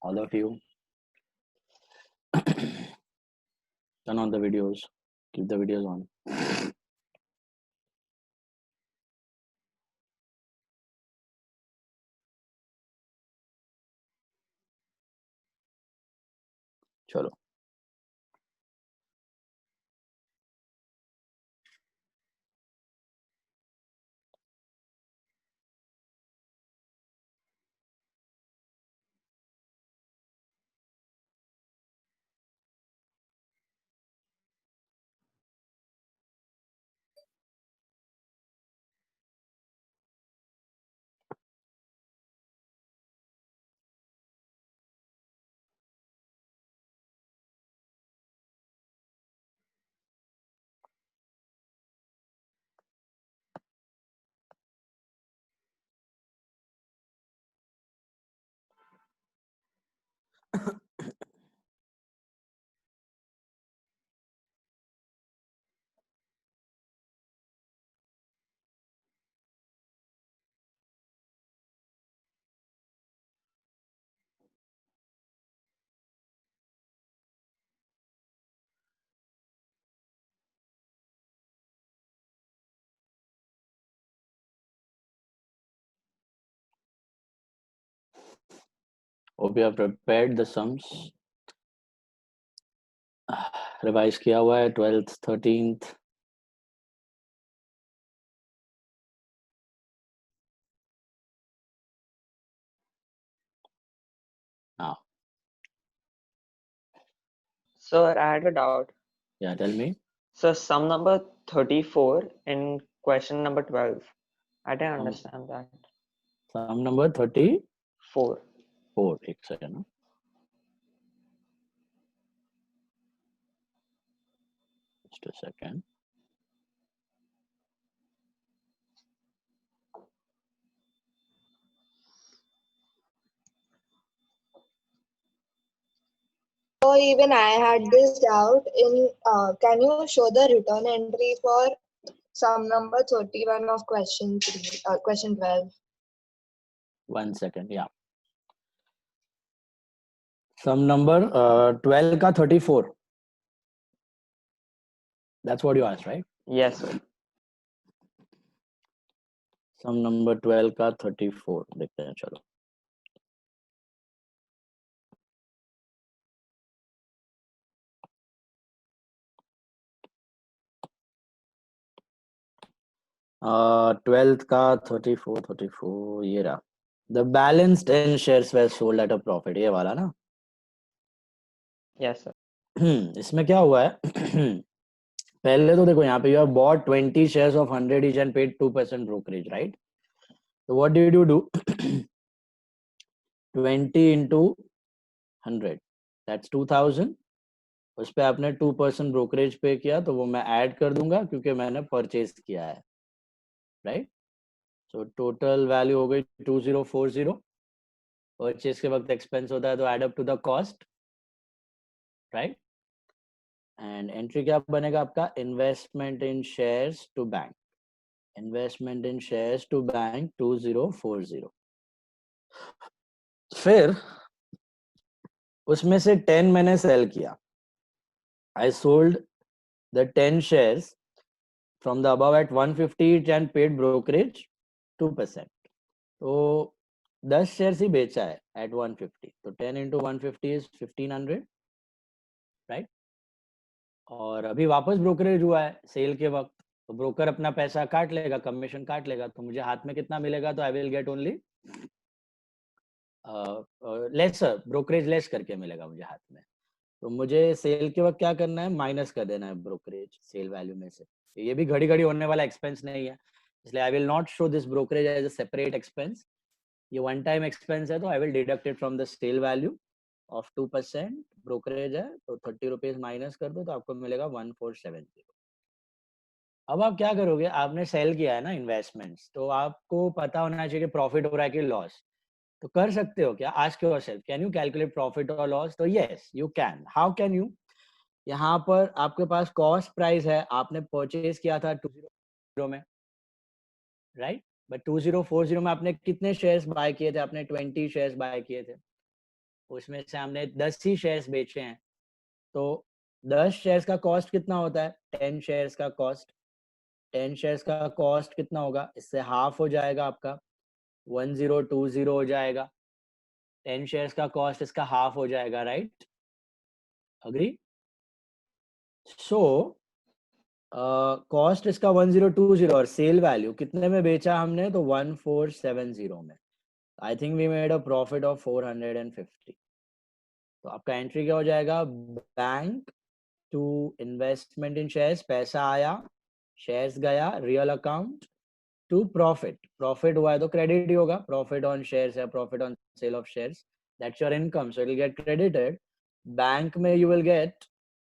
all of you. Turn on the videos. Keep the videos on. चलो. Hope you have prepared the sums. Revise किया हुआ है 12th, 13th. Now. Sir, I had a doubt. Yeah, tell me. So sum number 34 in question number 12. I didn't understand that. Sum number 34. 4. एक second. ना. Just a second. So even I had this doubt in, can you show the return entry for sum number 31 of question 12? 1 second, yeah. Sum number 12 का 34. That's what you asked, right? Yes, sir. Sum number 12 का 34 देखते हैं. चलो. Twelfth का 34 ये रहा. The balanced in shares were sold at a profit. ये वाला ना. Yes, sir. इसमें क्या हुआ है? पहले तो देखो यहाँ पे you have bought 20 shares of 100 each and paid 2% brokerage, right? So what did you do? 20 into 100. That's 2000. उस पे आपने 2% ब्रोकरेज पे किया तो वो मैं ऐड कर दूंगा क्योंकि मैंने परचेज किया है, राइट? सो टोटल वैल्यू हो गई 2040. परचेज के वक्त एक्सपेंस होता है तो add up to the cost, right? And entry क्या बनेगा आपका? Investment in shares to bank. Investment in shares to bank 2040. फिर उसमें से 10 मैंने सेल किया. I sold the 10 shares from the above at 150 each and paid brokerage 2%. तो 10 shares ही बेचा है at 150. तो 10 into 150 is 1500, right? और अभी वापस ब्रोकरेज हुआ है सेल के वक्त, तो ब्रोकर अपना पैसा काट लेगा, कमीशन काट लेगा, तो मुझे हाथ में कितना मिलेगा? तो I will get only lesser, brokerage less करके मिलेगा मुझे हाथ में. तो मुझे सेल के वक्त क्या करना है? माइनस कर देना है ब्रोकरेज सेल वैल्यू में से. ये भी घड़ी घड़ी होने वाला एक्सपेंस नहीं है, इसलिए I will not show this brokerage as a separate expense. ये वन टाइम एक्सपेंस है तो I will deduct it from the sale value of 2%. Brokerage है तो 30 रुपीज माइनस कर दो तो आपको मिलेगा 1470. अब आप क्या करोगे? आपने सेल किया है ना इन्वेस्टमेंट्स, तो आपको पता होना चाहिए कि प्रॉफिट हो रहा है कि लॉस. तो कर सकते हो क्या? Ask yourself, can you calculate profit और लॉस? तो yes you can. How can you? यहाँ पर आपके पास कॉस्ट प्राइस है, आपने परचेज किया था 2040 में, राइट? बट 2040 में आपने कितने शेयर्स बाय किए थे? आपने 20 शेयर्स बाय किए थे. उसमें से हमने 10 ही शेयर्स बेचे हैं, तो 10 शेयर्स का कॉस्ट कितना होता है? 10 शेयर्स का कॉस्ट, 10 शेयर्स का कॉस्ट कितना होगा? इससे हाफ हो जाएगा आपका, 1020 हो जाएगा। 10 शेयर्स का कॉस्ट इसका हाफ हो जाएगा, राइट? अग्री? सो कॉस्ट इसका 1020 और सेल वैल्यू कितने में बेचा हमने? तो 1470 में। I think we made a profit of 450। तो आपका एंट्री क्या हो जाएगा? Bank to investment in shares, पैसा आया, शेयर्स गया, real account to profit, profit हुआ है तो क्रेडिट ही होगा, प्रॉफिट ऑन शेयर्स या profit on sale of shares, that's your income, so it will get credited. Bank में you will get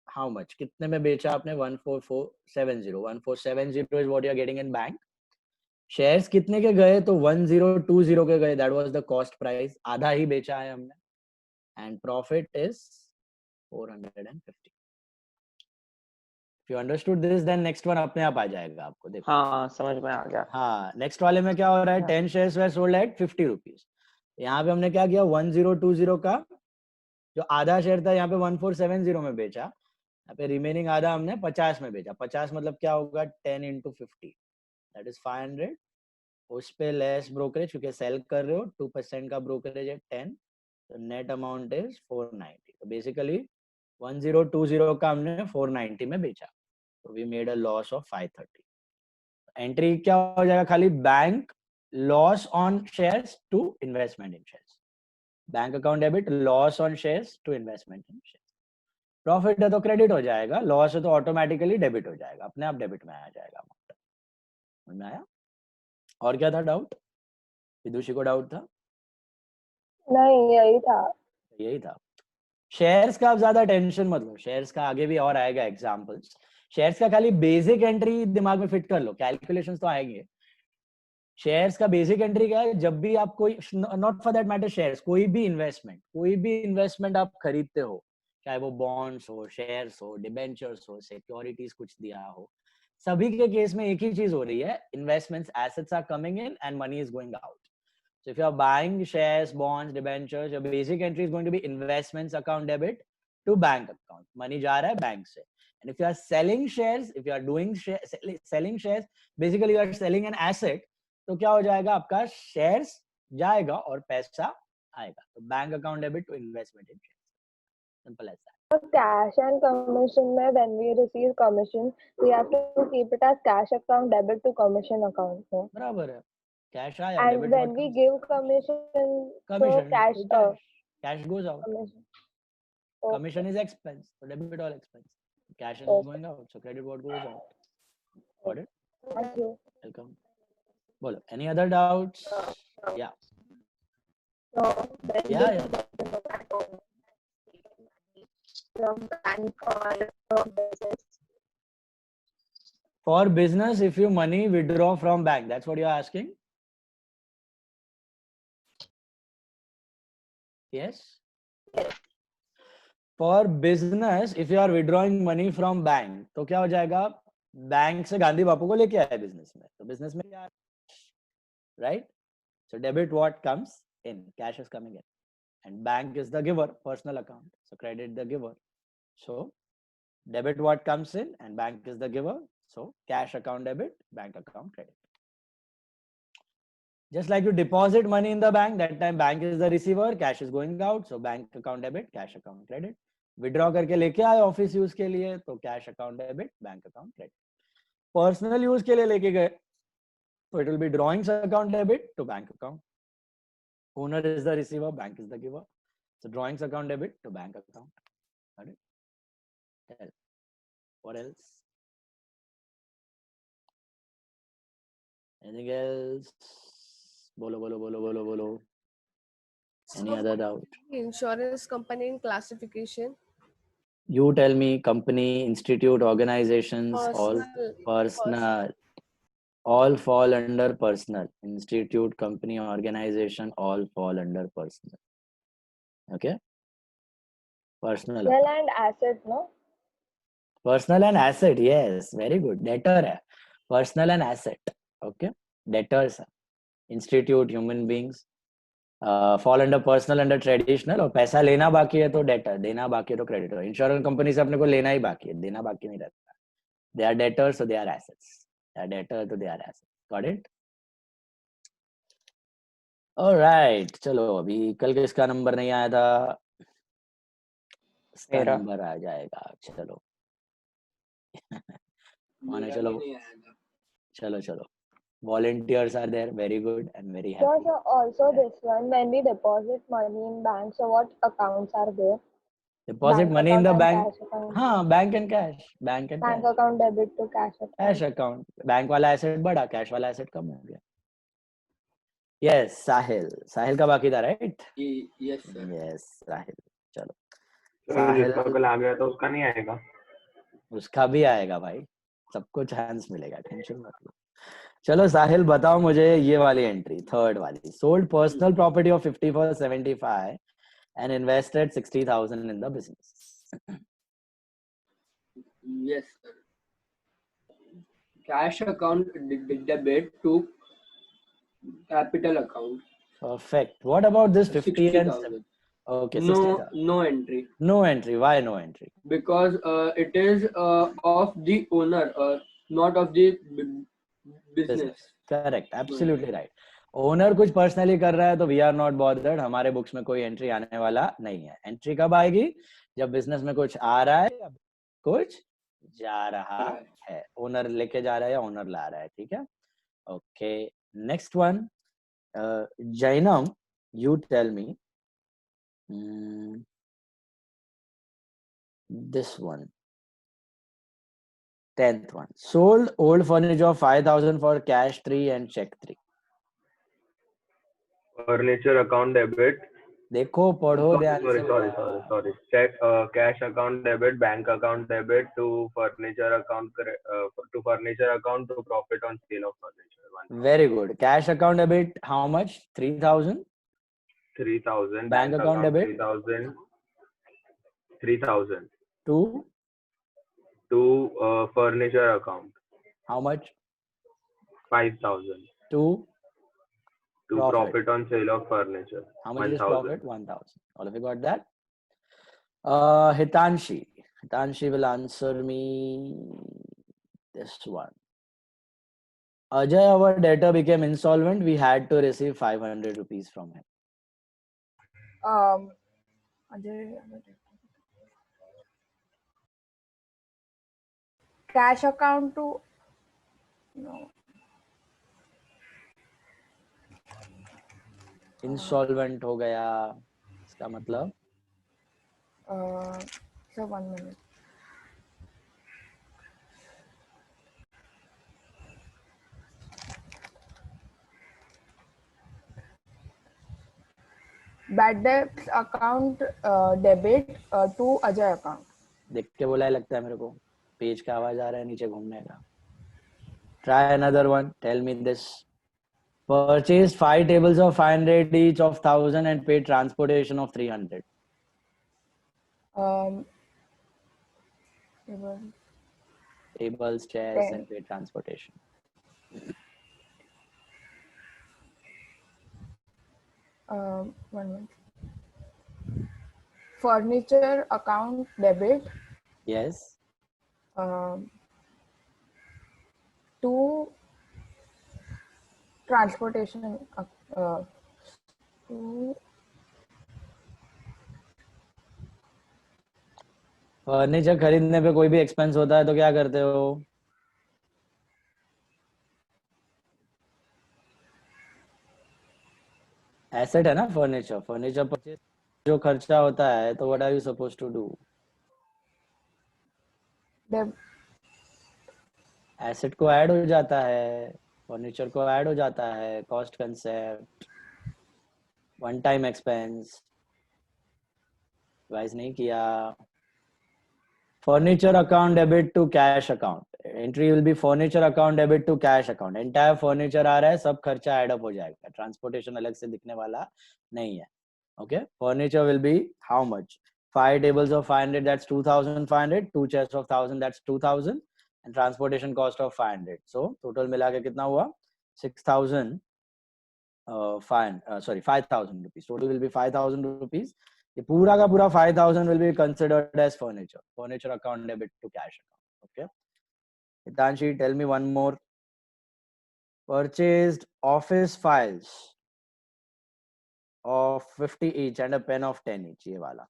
how much, कितने में बेचा आपने? 14470, 1470 is what you are getting in bank. Shares कितने के गए? तो 1020 के गए, that was the cost price, आधा ही बेचा है हमने, and profit is 450। If you understood this, then next one अपने आप आ जाएगा आपको, देखो। हाँ समझ में आ गया। हाँ, नेक्स्ट वाले में क्या हो रहा है? 10 shares were sold at 50 rupees. यहाँ पे हमने क्या किया? 1020 का जो आधा शेयर था यहाँ पे 1470 में बेचा, यहाँ पे रिमेनिंग आधा हमने 50 में बेचा। 50 मतलब क्या होगा? 10 into 50, दैट इज 500। उस पे लेस ब्रोकरेज, क्योंकि सेल कर रहे हो, 2% का ब्रोकरेज है 10, तो नेट अमाउंट इज 490। तो बेसिकली 1020 का हमने 490 में बेचा, तो we made a loss of 530। Entry क्या हो जाएगा? खाली bank loss on shares to investment in shares, bank account debit loss on shares to investment in shares. Profit है तो क्रेडिट हो जाएगा, लॉस है तो ऑटोमेटिकली डेबिट हो जाएगा, अपने आप डेबिट में आ जाएगा अमाउंट। समझ में आया? और क्या था डाउट? विदुषी को डाउट था? नहीं, यही था। यही था। शेयर्स का आप ज्यादा टेंशन मत लो, शेयर्स का आगे भी और आएगा एग्जांपल्स। शेयर्स का खाली बेसिक एंट्री दिमाग में फिट कर लो, कैलकुलेशंस तो आएंगे। शेयर्स का बेसिक एंट्री क्या है? जब भी आप कोई, not for that matter shares, कोई भी इन्वेस्टमेंट आप खरीदते हो, चाहे वो बॉन्ड्स हो, शेयर्स हो, डिबेंचर्स हो, सिक्योरिटीज कुछ दिया हो, सभी के केस में एक ही चीज हो रही है, investments, assets are coming in and money is going out. So if you are buying shares, bonds, debentures, your basic entry is going to be investments account debit to bank account. Money जा रहा है bank से. And if you are selling shares, if you are doing selling shares, basically you are selling an asset. तो क्या हो जाएगा? आपका shares जाएगा और पैसा आएगा. तो bank account debit to investment in shares. Simple as that. Cash and commission में when we receive commission, we have to keep it as cash account debit to commission account. No? बराबर है. Cash आया, And debit when what we comes? give commission, so Commission. cash, So cash goes out. commission. Commission Okay. is expense, so debit all expense. Cash is Okay. going out, so credit what goes out. Got it? Thank you. Welcome. Bolo. Any other doubts? Yeah. So when Yeah, we yeah. from bank or from business. For business, if you money withdraw from bank, that's what you're asking? Yes? Yes. For business, if you are withdrawing money from bank, तो क्या हो जाएगा? Bank से गांधी बापू को लेके आया business में, तो बिजनेस में क्या, right? So debit what comes in, cash is coming in, and bank is the giver, personal account, so credit the giver. So debit what comes in and bank is the giver, so cash account debit, bank account credit. Just like you deposit money in the bank, that time bank is the receiver, cash is going out, so bank account debit, cash account credit. Withdraw करके लेके आए office use के लिए, तो cash account debit, bank account credit. Personal use के लिए लेके गए, तो it will be drawings account debit to bank account. Owner is the receiver, bank is the giver, so drawings account debit to bank account. Got it? What else? Anything else? Bolo, bolo, bolo, bolo, bolo. Any other doubt? Insurance company in classification. You tell me. Company, institute, organizations, all personal. All fall under personal. Institute, company, organization, all fall under personal. Okay? Personal. Personal and asset, no? Personal and asset, yes, very good. Debtor है. Personal and asset. Okay? Debtors. Institute, human beings. Fall under personal, under traditional, और पैसा लेना बाकी है तो debtor, देना बाकी है तो क्रेडिटर। इंश्योरेंस कंपनी से अपने को लेना ही बाकी है, देना बाकी नहीं रहता। They are debtors so they are assets, they are debtor तो they are assets. Got it? Alright, चलो अभी कल किसका नंबर नहीं आया था, इसका मेरा। नंबर आ जाएगा। चलो माने चलो चलो चलो, volunteers are there, very good and very Sure, happy. so also this one, when we deposit money in bank, so what accounts are there? Deposit Bank money in the account and bank, cash account. हाँ bank and cash, bank and Bank cash, account debit to cash cash account. Account, bank वाला asset बढ़ा, cash वाला asset कम हो गया। Yes साहिल, साहिल का बाकी था right? Yes sir. Yes साहिल, चलो जिसका साहिल, कल आ गया तो उसका नहीं आएगा? उसका भी आएगा भाई, सबको चांस मिलेगा, टेंशन मत लो। चलो साहिल बताओ मुझे ये वाली एंट्री, थर्ड वाली, sold personal property of 50 for 75 and invested 60,000 in the business. Yes sir. Cash account debit to capital account. Perfect. What about this 50 and 60,000. okay, No, 60,000. no entry No entry. Why no entry? because it is of the owner, not of the business. Correct. Absolutely right. Owner कुछ personally कर रहा है तो we are not bothered, हमारे books में कोई entry आने वाला नहीं है। एंट्री कब आएगी? जब बिजनेस में कुछ आ रहा है या कुछ जा रहा है, ओनर लेके जा रहा है या ओनर ला रहा है, ठीक है? Okay, next one, Jainam, you tell me this one, 10th one, sold old furniture of 5,000 for cash 3 and check 3. Furniture account debit, देखो पढ़ो ध्यान से, sorry cheque, cash account debit, bank account debit to furniture account, to furniture account to profit on sale of furniture. Very good. Cash account debit how much? 3,000. 3,000. Bank account debit 3,000 to furniture account, how much? 5,000 to to profit on sale of furniture. How much is 1,000. profit? 1,000. All of you got that? Hitanshi will answer me this one. Ajay, our debtor became insolvent. We had to receive 500 rupees from him. Cash account to no. Insolvent हो गया, इसका मतलब? So 1 minute. Bad debts account debit to Ajay account. देख के बोला लगता है मेरे को, पेज का आवाज आ रहा है नीचे घूमने का। Try another one. Tell me this. Purchased 5 tables of 500 each of 1,000 and paid transportation of 300. Tables, chairs, 10. and paid transportation. One minute. Furniture account debit. Yes. To transportation. To furniture खरीदने पे कोई भी एक्सपेंस होता है तो क्या करते हो? एसेट है ना फर्नीचर, फर्नीचर परचेज जो खर्चा होता है तो what are you suppose to do? Asset को ऐड हो जाता है, फर्नीचर को ऐड हो जाता है, cost concept, one time expense, wise नहीं किया। Furniture account debit to cash account, entry will be furniture account debit to cash account. Entire furniture आ रहा है, सब खर्चा ऐड अप हो जाएगा, ट्रांसपोर्टेशन अलग से दिखने वाला नहीं है। Okay, furniture will be how much? 5 tables of 500, that's 2,500. 2 chairs of 1,000, that's 2,000, and transportation cost of 500. So total मिला के कितना हुआ? 6,000 5,000 rupees. Total will be 5,000 rupees. ये पूरा का पूरा 5,000 will be considered as furniture. Furniture account debit to cash account. Okay. Hitanshi, tell me one more. Purchased office files of 50 each and a pen of 10 each. ये वाला.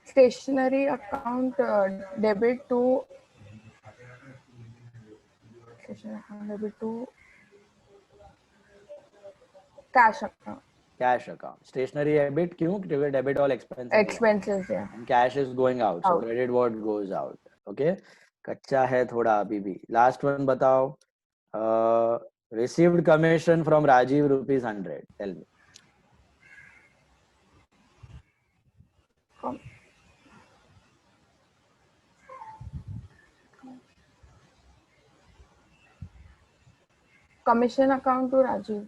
Stationery account debit to cash account. Cash account. Stationery debit क्यों? क्योंकि debit all expenses. Expenses, yeah. And cash is going out. So credit what goes out. Okay. कच्चा है थोड़ा अभी भी. Last one बताओ. Received commission from Rajiv rupees 100. Tell me. Commission account to Rajiv.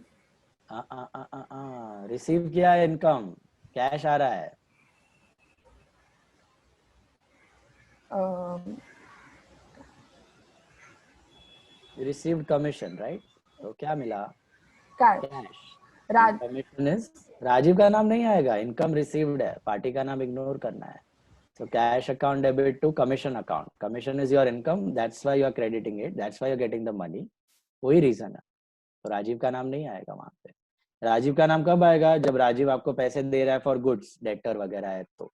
Receive किया है इनकम, कैश आ रहा है. Received commission, right? तो क्या मिला? Cash. Cash. Commission is Rajiv का नाम नहीं आएगा, इनकम रिसीव्ड है, पार्टी का नाम इग्नोर करना है. So cash account debit to commission account. Commission is your income. That's why you are crediting it. That's why you are getting the money. वही रीजन है. तो राजीव का नाम नहीं आएगा वहां पे. राजीव का नाम कब आएगा? जब राजीव आपको पैसे दे रहा है फॉर गुड्स, डेटर वगैरह है तो.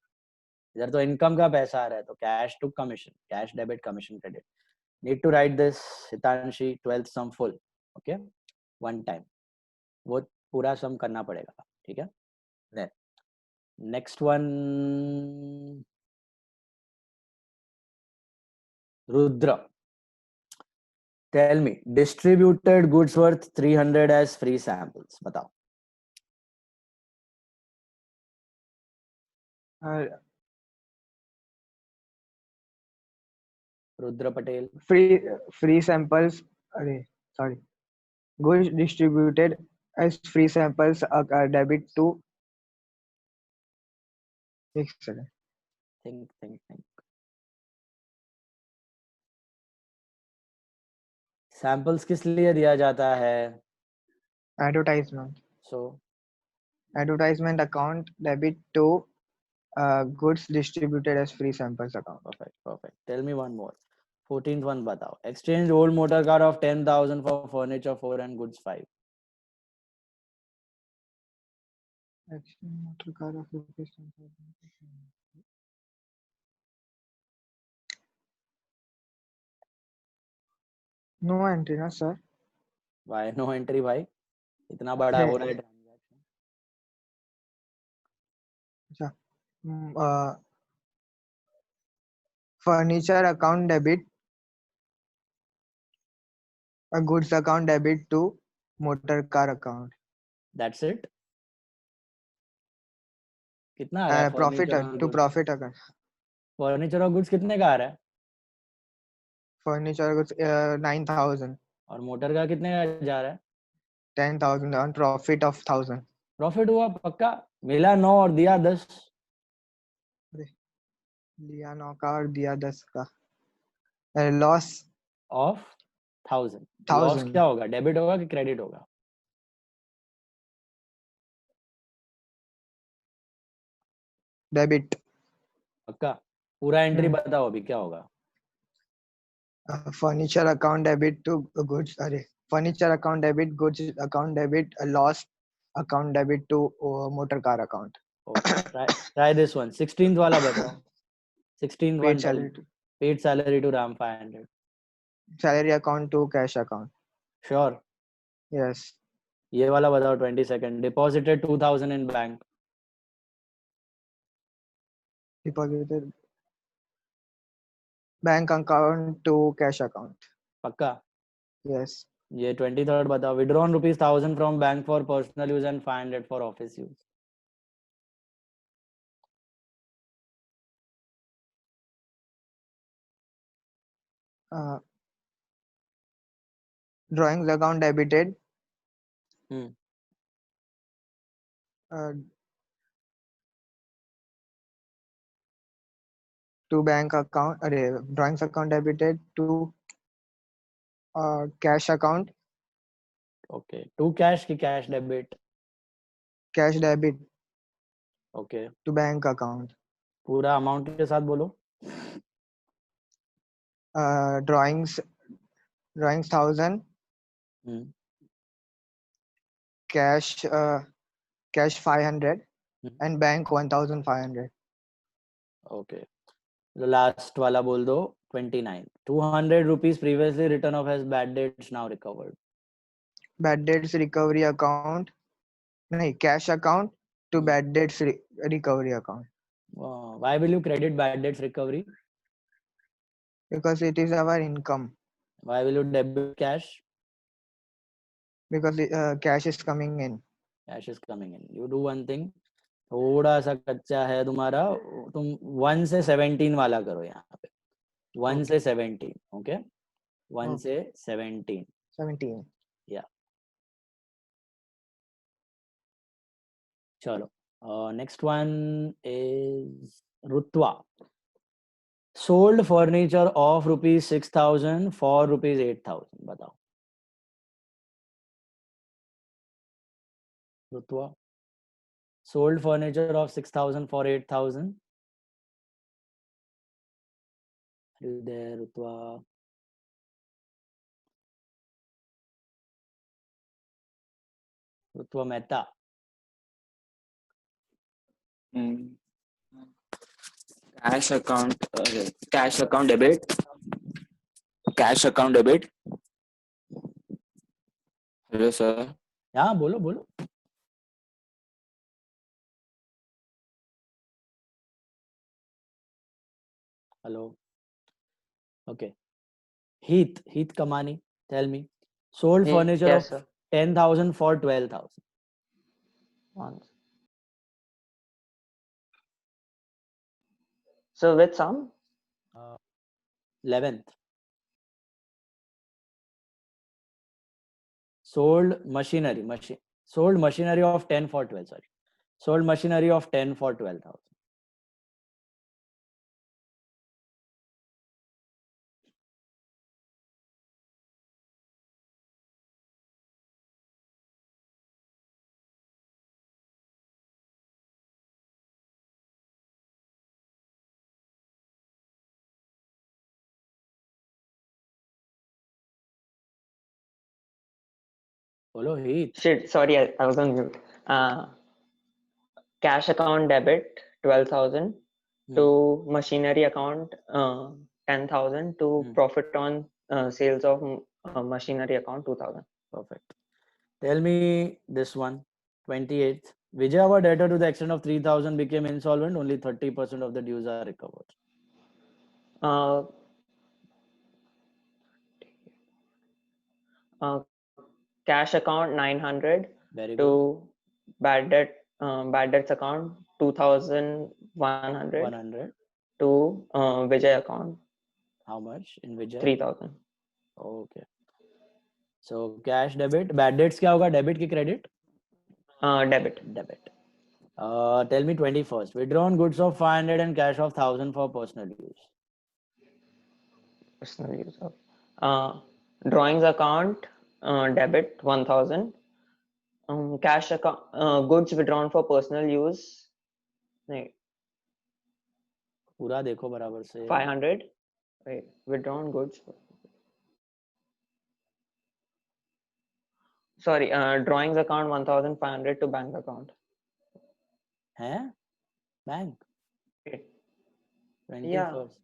इधर तो इनकम का पैसा आ रहा है, तो cash to commission, cash debit commission credit. Need to write this Hitanshi, 12th sum full. Okay, one time वो पूरा सम करना पड़ेगा. ठीक है. Next one, Rudra. Tell me, distributed goods worth 300 as free samples. बताओ. Rudra Patel. Free samples. Sorry. Goods distributed as free samples are debit to. एक second. Think. Samples किस लिए दिया जाता है? Advertisement. So Advertisement account debit to goods distributed as free samples account. perfect. Tell me one more. 14th one बताओ. Exchange old motor car of 10,000 for furniture 4 and goods 5. Exchange motor car of rupees 10,000. No entry, ना sir. Why no entry भाई? इतना बड़ा हो रहा है transaction. अच्छा. Furniture account debit, a goods account debit to motor car account. That's it. कितना आ रहा है? Profit to profit account. Furniture और गुड्स कितने का आ रहा है? Furniture goods 9,000. और मोटर का कितने का जा रहा है? 10,000 on profit of 1,000. प्रॉफिट हुआ पक्का? मिला 9 और दिया 10. लिया 9 का और दिया 10 का. Loss of 1000. लॉस क्या होगा? डेबिट होगा कि क्रेडिट होगा? डेबिट. पक्का? पूरा एंट्री बताओ अभी क्या होगा? Furniture account debit to goods. Furniture account debit, goods account debit, loss account debit to motor car account. Try this one. 16th वाला बताओ. 16th one. Paid salary to Ram 500. Salary account to cash account. Sure. Yes. ये वाला बताओ. 22nd. Deposited 2,000 in bank. Deposited bank account to cash account. पक्का? Yes. ये 23rd बताओ. Withdrawn rupees 1,000 from bank for personal use and 500 for office use. Drawings account debited. To bank account. Drawings account debited to cash account. Okay, to cash की cash debit. cash debit okay, to bank account. पूरा amount के साथ बोलो. Drawings 1,000, hmm, cash 500, hmm, and bank 1,500. Okay. Last वाला बोल दो. 29. 200 rupees previously written off as bad debts now recovered. Bad debts recovery account. No, cash account to bad debts recovery account, Why will you credit bad debts recovery? because it is our income, Why will you debit cash? because cash is coming in. Cash is coming in. You do one thing. थोड़ा सा कच्चा है तुम्हारा. तुम 1 से 17 वाला करो यहाँ पे. 1 से 17. Okay, 1 Okay. से 17. 17. चलो. Next one is Rutva. Sold furniture of ₹6,000 for ₹8,000. बताओ Rutva. Sold furniture of 6,000 for 8,000. Are you there, Rutva? Rutva Mehta. Cash account, cash account debit. Cash account debit. Hello, sir. हाँ, बोलो बोलो. Hello. Okay. Heath Kamani, tell me. Sold furniture Yes, of sir. 10,000 for 12,000. Once. So with some 11th. Sold machinery of 10 for 12. Sorry. Sold machinery of 10 for 12,000. बोलो Heath. shit. Sorry, I was on mute. Cash account debit 12,000 to machinery account 10,000 to profit on sales of machinery account 2,000. Perfect. Tell me this one. 28th. Vijayawada debtor to the extent of 3,000 became insolvent. Only 30% of the dues are recovered. Cash account 900 Very good. to bad debts account 2,100 100. to Vijay account How much in Vijay? 3,000. Okay. So cash debit. Bad debts क्या होगा? Debit की credit? Debit. Debit. Tell me 21st. Withdrawn goods of 500 and cash of 1,000 for personal use. Personal use of drawings account debit 1,000. Cash account goods withdrawn for personal use. नहीं, पूरा देखो बराबर से. 500. Wait, withdrawn goods. Sorry, drawings account 1,500 to bank account. हैं? Bank. Okay. 21st.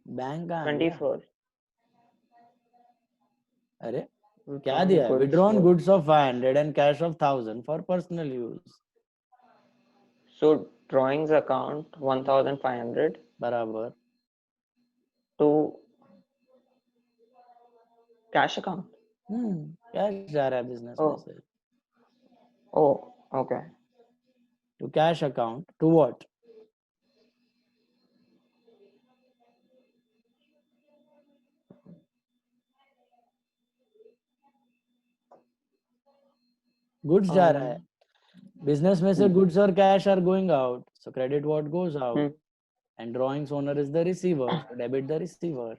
Bank कहाँ दिया? 24. अरे क्या दिया है? Withdrawn goods of 500 and cash of 1,000 for personal use. So drawings account 1,500 बराबर. to cash account. कैश जा रहा है बिजनेस में से. Oh, okay. To cash account. To what? Goods जा रहा है. Business में से goods और cash are going out. So credit what goes out. And drawings owner is the receiver. So debit the receiver.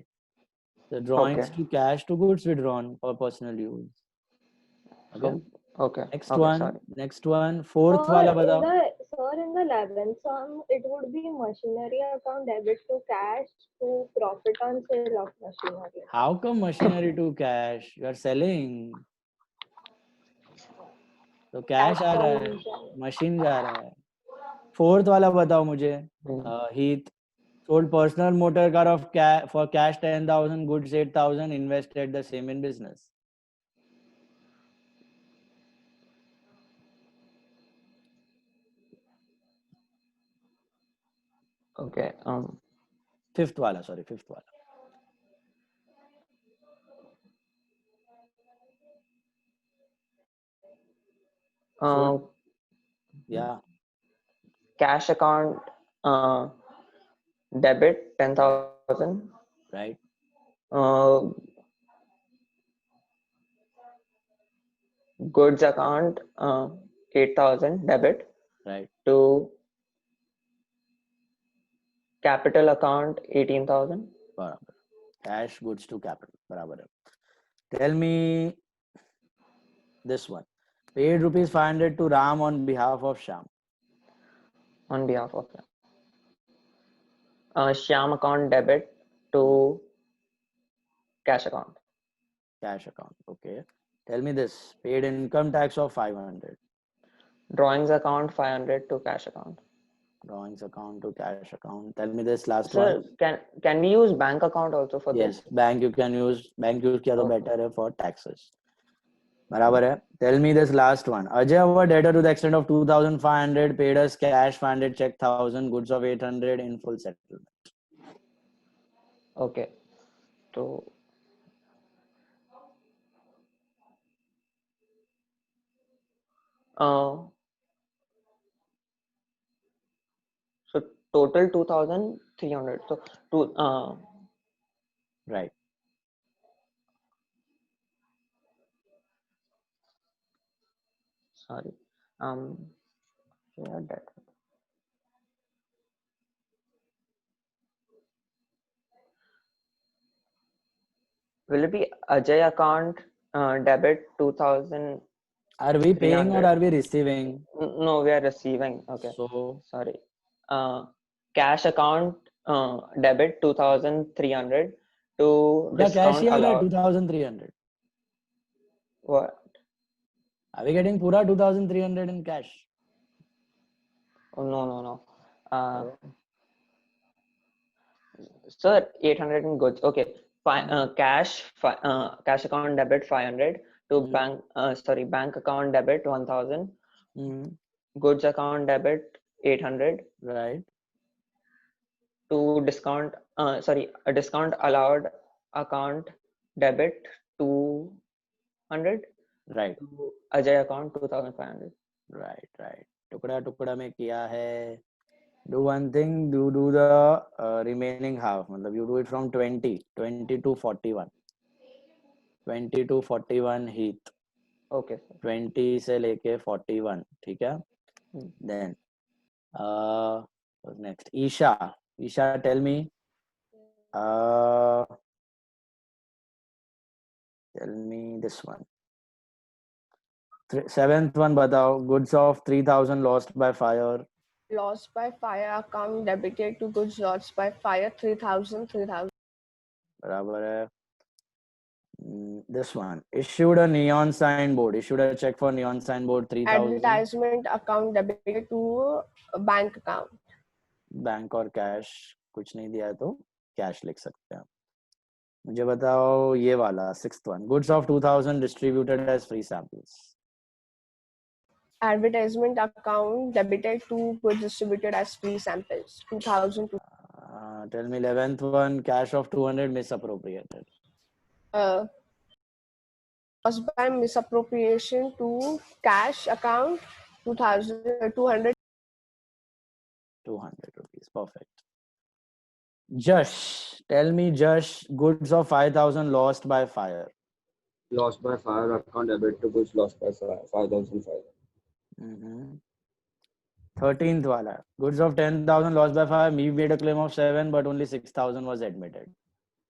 The drawings Okay. to cash to goods withdrawn for personal use. Okay. Okay. Next Okay, one. sorry. Next one. Fourth वाला बताओ. Sir, in the 11th sum, it would be machinery account debit to cash to profit on sale of machinery. How come machinery to cash? You are selling. तो cash आ रहा है, machine जा रहा है. Fourth वाला बताओ मुझे. Heath sold personal motor car of for cash 10,000, goods 8,000, invested the same in business. Okay. Fifth वाला. Yeah. Cash account debit 10,000. Right. Goods account 8,000 debit. Right. To capital account 18,000. बराबर. Cash goods to capital. बराबर है. Tell me this one. Paid rupees 500 to Ram on behalf of Shyam. On behalf of Shyam account debit to cash account. Cash account. Okay. Tell me this. Paid income tax of 500. Drawings account 500 to cash account. Drawings account to cash account. Tell me this last Sir, one. can we use bank account also for Yes, this? bank you can use. Bank use किया तो Okay. better है for taxes. बराबर है. Tell me this last one. Ajay our debtor to the extent of 2,500, paid us cash 500, check 1,000, goods of 800 in full settlement. Okay. So so total 2,300. So Right. sorry. Yeah, that. Will it be Ajay account debit 2,000? Are we paying or are we receiving? No, we are receiving. Okay. So Sorry. Cash account debit 2,300 to पूरा cash discount ही आ रहा है allowed. 2,300. What? Are we getting पूरा 2,300 in cash? Oh, no. Sir, 800 in goods. Okay. Cash account debit 500 to bank. Bank account debit 1,000. Goods account debit 800. Right. To discount. A discount allowed account debit 200. Right. To Ajay account 2,500. Right. टुकड़ा में किया है. Do one thing. Do the remaining half. मतलब you do it from 20 to 41. 20 to 41 Heath. Okay. 20 से लेके 41. ठीक है. Then what's next? Isha, tell me. Tell me this one. Seventh one बताओ. Goods of 3,000 lost by fire. Lost by fire account debited to goods lost by fire 3,000. बराबर है. This one. Issued a neon sign board. Issued a check for neon sign board 3,000. Advertisement account debited to bank account. Bank और cash कुछ नहीं दिया है तो cash लिख सकते हैं. मुझे बताओ ये वाला 6th one. Goods of 2,000 distributed as free samples. Advertisement account debited to goods distributed as free samples 2,000. Tell me 11th one. Cash of 200 misappropriated. Lost by misappropriation to cash account 200 rupees. Perfect. Josh, tell me, goods of 5,000 lost by fire. Lost by fire account debit to goods lost by 5,005. 13th wala. Goods of 10,000 lost by fire. Me made a claim of 7, but only 6,000 was admitted.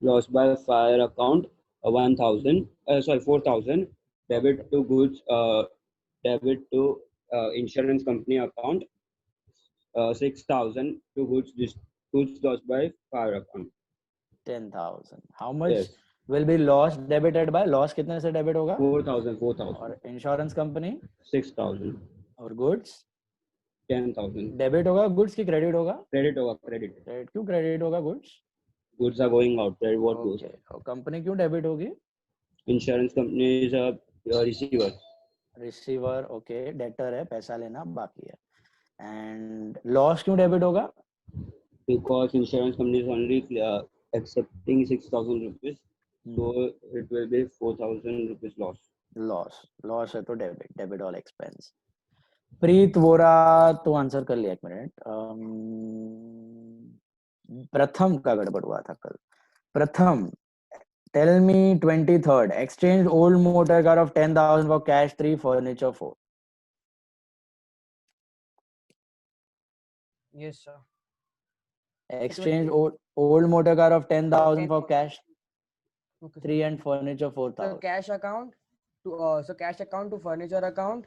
Lost by fire account 4,000. debit to goods, debit to insurance company account, 6,000 to goods lost by fire account. 10,000. How much Yes, will be loss debited by? Loss कितने से debit होगा? 4,000. और insurance company 6,000. और goods 10,000. Debit होगा, goods की credit होगा? Credit होगा, credit. Credit क्यों क्रेडिट होगा goods? Goods are going out. Credit what goes? Okay, और कंपनी क्यों डेबिट होगी? Insurance company is a receiver. Receiver, okay, debtor है, पैसा लेना बाकी है. एंड लॉस क्यों डेबिट होगा? Because insurance company is only accepting 6,000 rupees, so it will be 4,000 rupees loss. Loss है तो डेबिट ऑल एक्सपेंस. प्रीत वोरा तो आंसर कर लिया. एक मिनट, प्रथम का गड़बड़ हुआ था कल. प्रथम, tell me 23rd, exchange old motor car of 10,000 for cash 3, furniture 4. Yes, sir. Exchange old motor car of 10,000 for cash Okay. 3 and furniture So 4,000. cash account to cash account to furniture account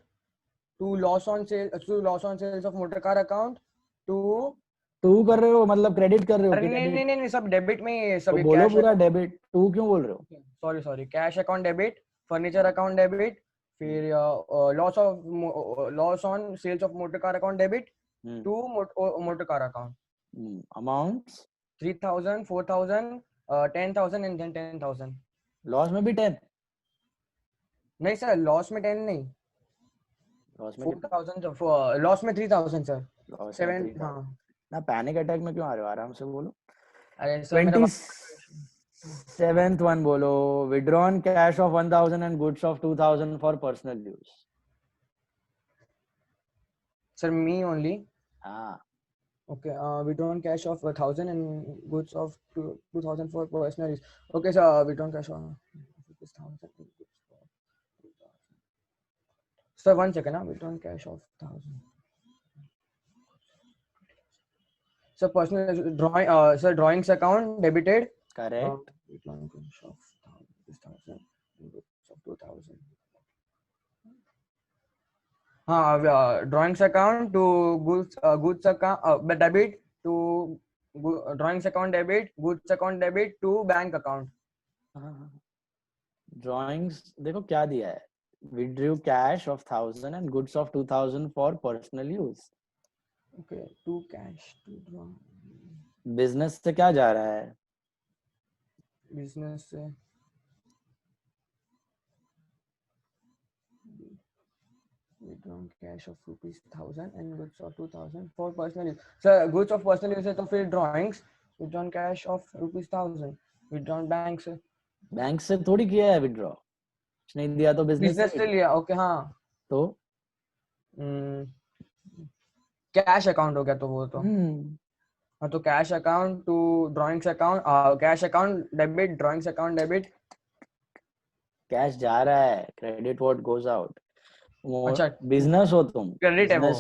to loss on sales of motor car account to to कर रहे हो मतलब credit कर रहे हो अरे कि नहीं डेबिट? नहीं नहीं सब डेबिट में ही है, तो सभी बोलो कैश. पूरा डेबिट. टू क्यों बोल रहे हो? Sorry cash account debit, furniture account debit, फिर loss on sales of motor car account debit to motor car account. Amounts 3,000, 4,000, 10,000 and then 10,000. Loss में भी 10? नहीं सर, लॉस में 10 नहीं, लॉस में 4,000. लॉस में 3,000 सर. लॉस 7. में 3,000. हाँ ना पैनिक अटैक में क्यों आ रहे हो? आराम से बोलो. अरे सर मेरा 27th one बोलो. withdrawn cash of 1,000 and goods of 2,000 for personal use. Sir me only. हाँ, Okay, withdrawn cash of 1,000 and goods of 2,000 for personal use. Okay, sir, withdrawn cash of 1,000. Sir, 1 second, withdrawn cash of 1,000. Sir, personal drawing, sir, drawings account debited. correct. Withdrawn cash of 1,000 and goods of 2,000. Drawings account to goods account debit to drawings account debit, goods account debit to bank account. Drawings देखो क्या दिया है. withdrew cash of 1,000 and goods of 2,000 for personal use. Okay, to cash to draw. Business से क्या जा रहा है? Business से withdrawn cash of ₹1,000 and goods of 2,000 for personal use. Sir, goods of personal use है तो फिर drawings, withdrawn cash of ₹1,000, withdrawn bank से. बैंक से थोड़ी किया है विड्रॉ. नहीं दिया तो बिजनेस से लिया. ओके हाँ, तो कैश अकाउंट हो गया तो वो तो. हाँ तो cash account to drawings account, cash account debit, drawings account debit. Cash जा रहा है, क्रेडिट व्हाट गोज आउट. अच्छा, बिजनेस हो तुम, क्रेडिट है वो.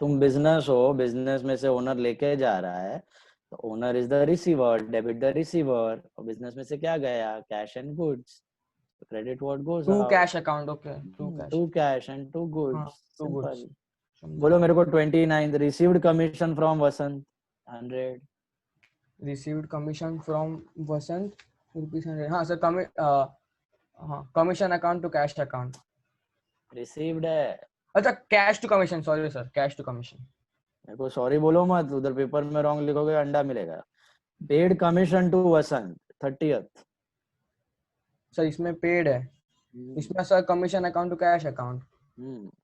तुम बिजनेस हो, बिजनेस में से ओनर लेके जा रहा है तो owner is the receiver, debit the receiver. और बिजनेस में से क्या गया? Cash and goods. Credit what goes to out. Cash account. Okay, to cash and to goods. To goods. बोलो मेरे को. 29th, received commission from Vasant 100. Received commission from Vasant ₹100. हाँ sir, commission account to cash account. Received है. अच्छा, cash to commission. Sorry sir, cash to commission. मेरे को sorry बोलो मत, उधर पेपर में रॉन्ग लिखोगे अंडा मिलेगा. Paid commission to Vasant 30th. Sir इसमें पेड है, इसमें sir commission account to cash account.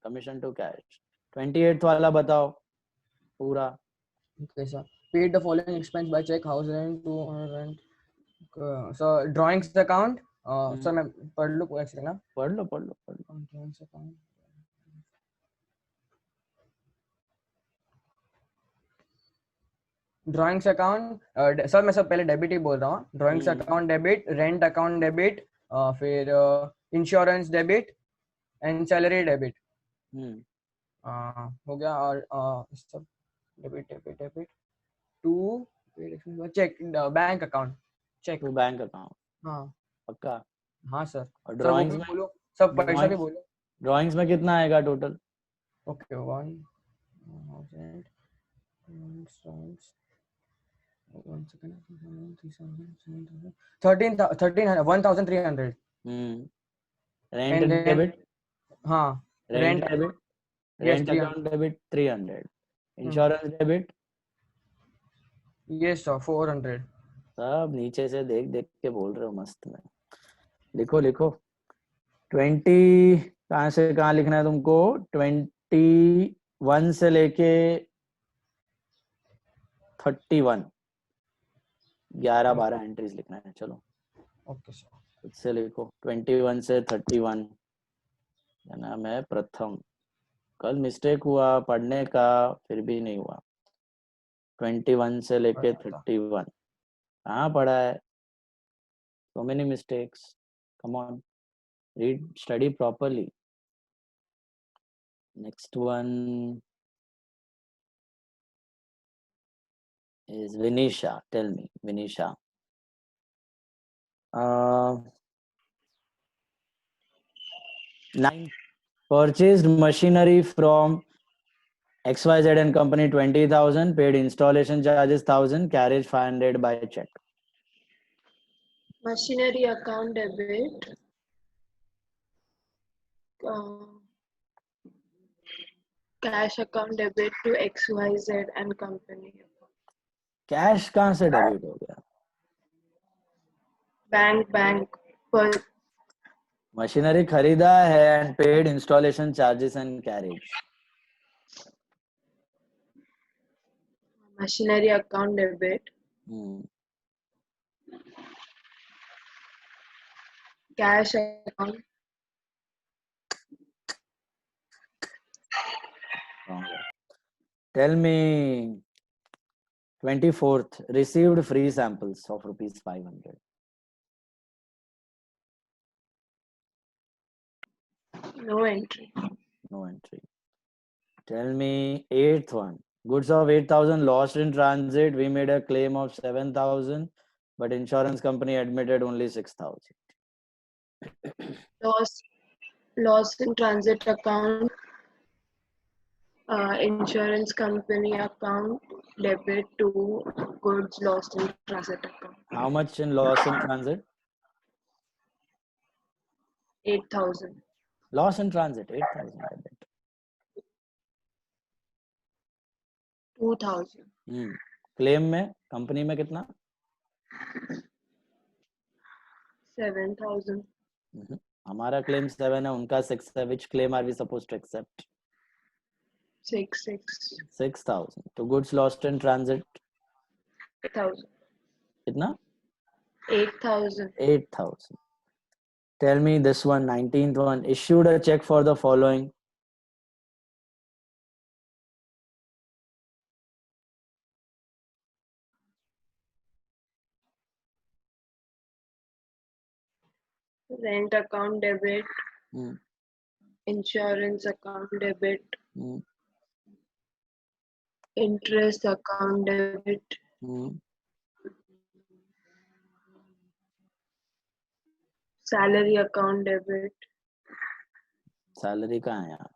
Commission to cash. 28th वाला बताओ पूरा. Okay, sir. Paid the following expense by check, house rent, 200 rent. So drawings account. Sir मैं पढ़ लो एक second ना. पढ़ लो. Drawings account. Drawings account. Sir मैं सब पहले डेबिट ही बोल रहा हूँ. Drawings account debit, rent account debit, फिर insurance debit and salary debit. हो गया. और सब debit to cheque, bank account. Cheque to bank account. हाँ पक्का. हाँ सर. और ड्राइंग्स में बोलो सब पैसा भी बोलो। ड्राइंग्स में कितना आएगा total? Okay 1000 1 second 1300 rent And then- debit, हाँ rent rent debit, yes rent 300 account debit 300, insurance debit yes sir 400 सब नीचे से देख देख के बोल रहे हो मस्त में। लिखो लिखो 20 कहाँ से कहाँ लिखना है तुमको? 21 से लेके 31 11-12 एंट्रीज लिखना है। चलो ओके सर खुद से लिखो 21 से 31। क्या नाम है? प्रथम। कल मिस्टेक हुआ पढ़ने का, फिर भी नहीं हुआ। 21 से लेके 31 कहाँ पढ़ा है? so many mistakes, come on, read, study properly. Next one is Vinisha. Tell me, Vinisha. 9 purchased machinery from XYZ and company 20,000, paid installation charges 1,000, carriage 500 by check. Machinery account debit. Cash account debit to XYZ and company. Cash कहाँ से debit हो गया? Bank पर machinery खरीदा है and paid installation charges and carriage. machinery account debit. Cash account. Tell me 24th received free samples of rupees 500. No entry. No entry. Tell me 8th one. Goods of 8,000 lost in transit. We made a claim of 7,000, but insurance company admitted only 6,000. Loss in transit account. Insurance company account debit to goods lost in transit account. How much in loss in transit? 8,000. Loss in transit 8,000 debit. 2,000. Claim में company में कितना? 7,000. हमारा claim 7 है, उनका 6 है. Which claim are we supposed to accept? 6,000. तो goods lost in transit 8,000. कितना? 8,000. 8,000. Tell me this one, 19th one. Issued a check for the following. Rent account debit. Insurance account debit. Interest account debit. Salary account debit. Salary कहाँ है यहाँ?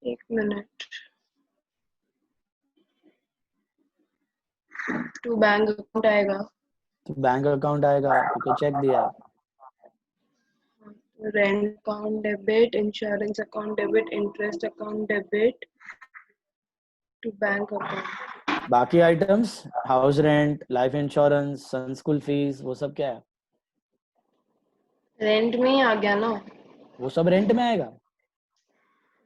एक minute. To bank account आएगा. तो bank account आएगा क्योंकि check दिया है. Rent account debit, insurance account debit, interest account debit to bank account. बाकी items house rent, life insurance, son school fees, वो सब क्या है? रेंट में ही आ गया ना. वो सब रेंट में आएगा.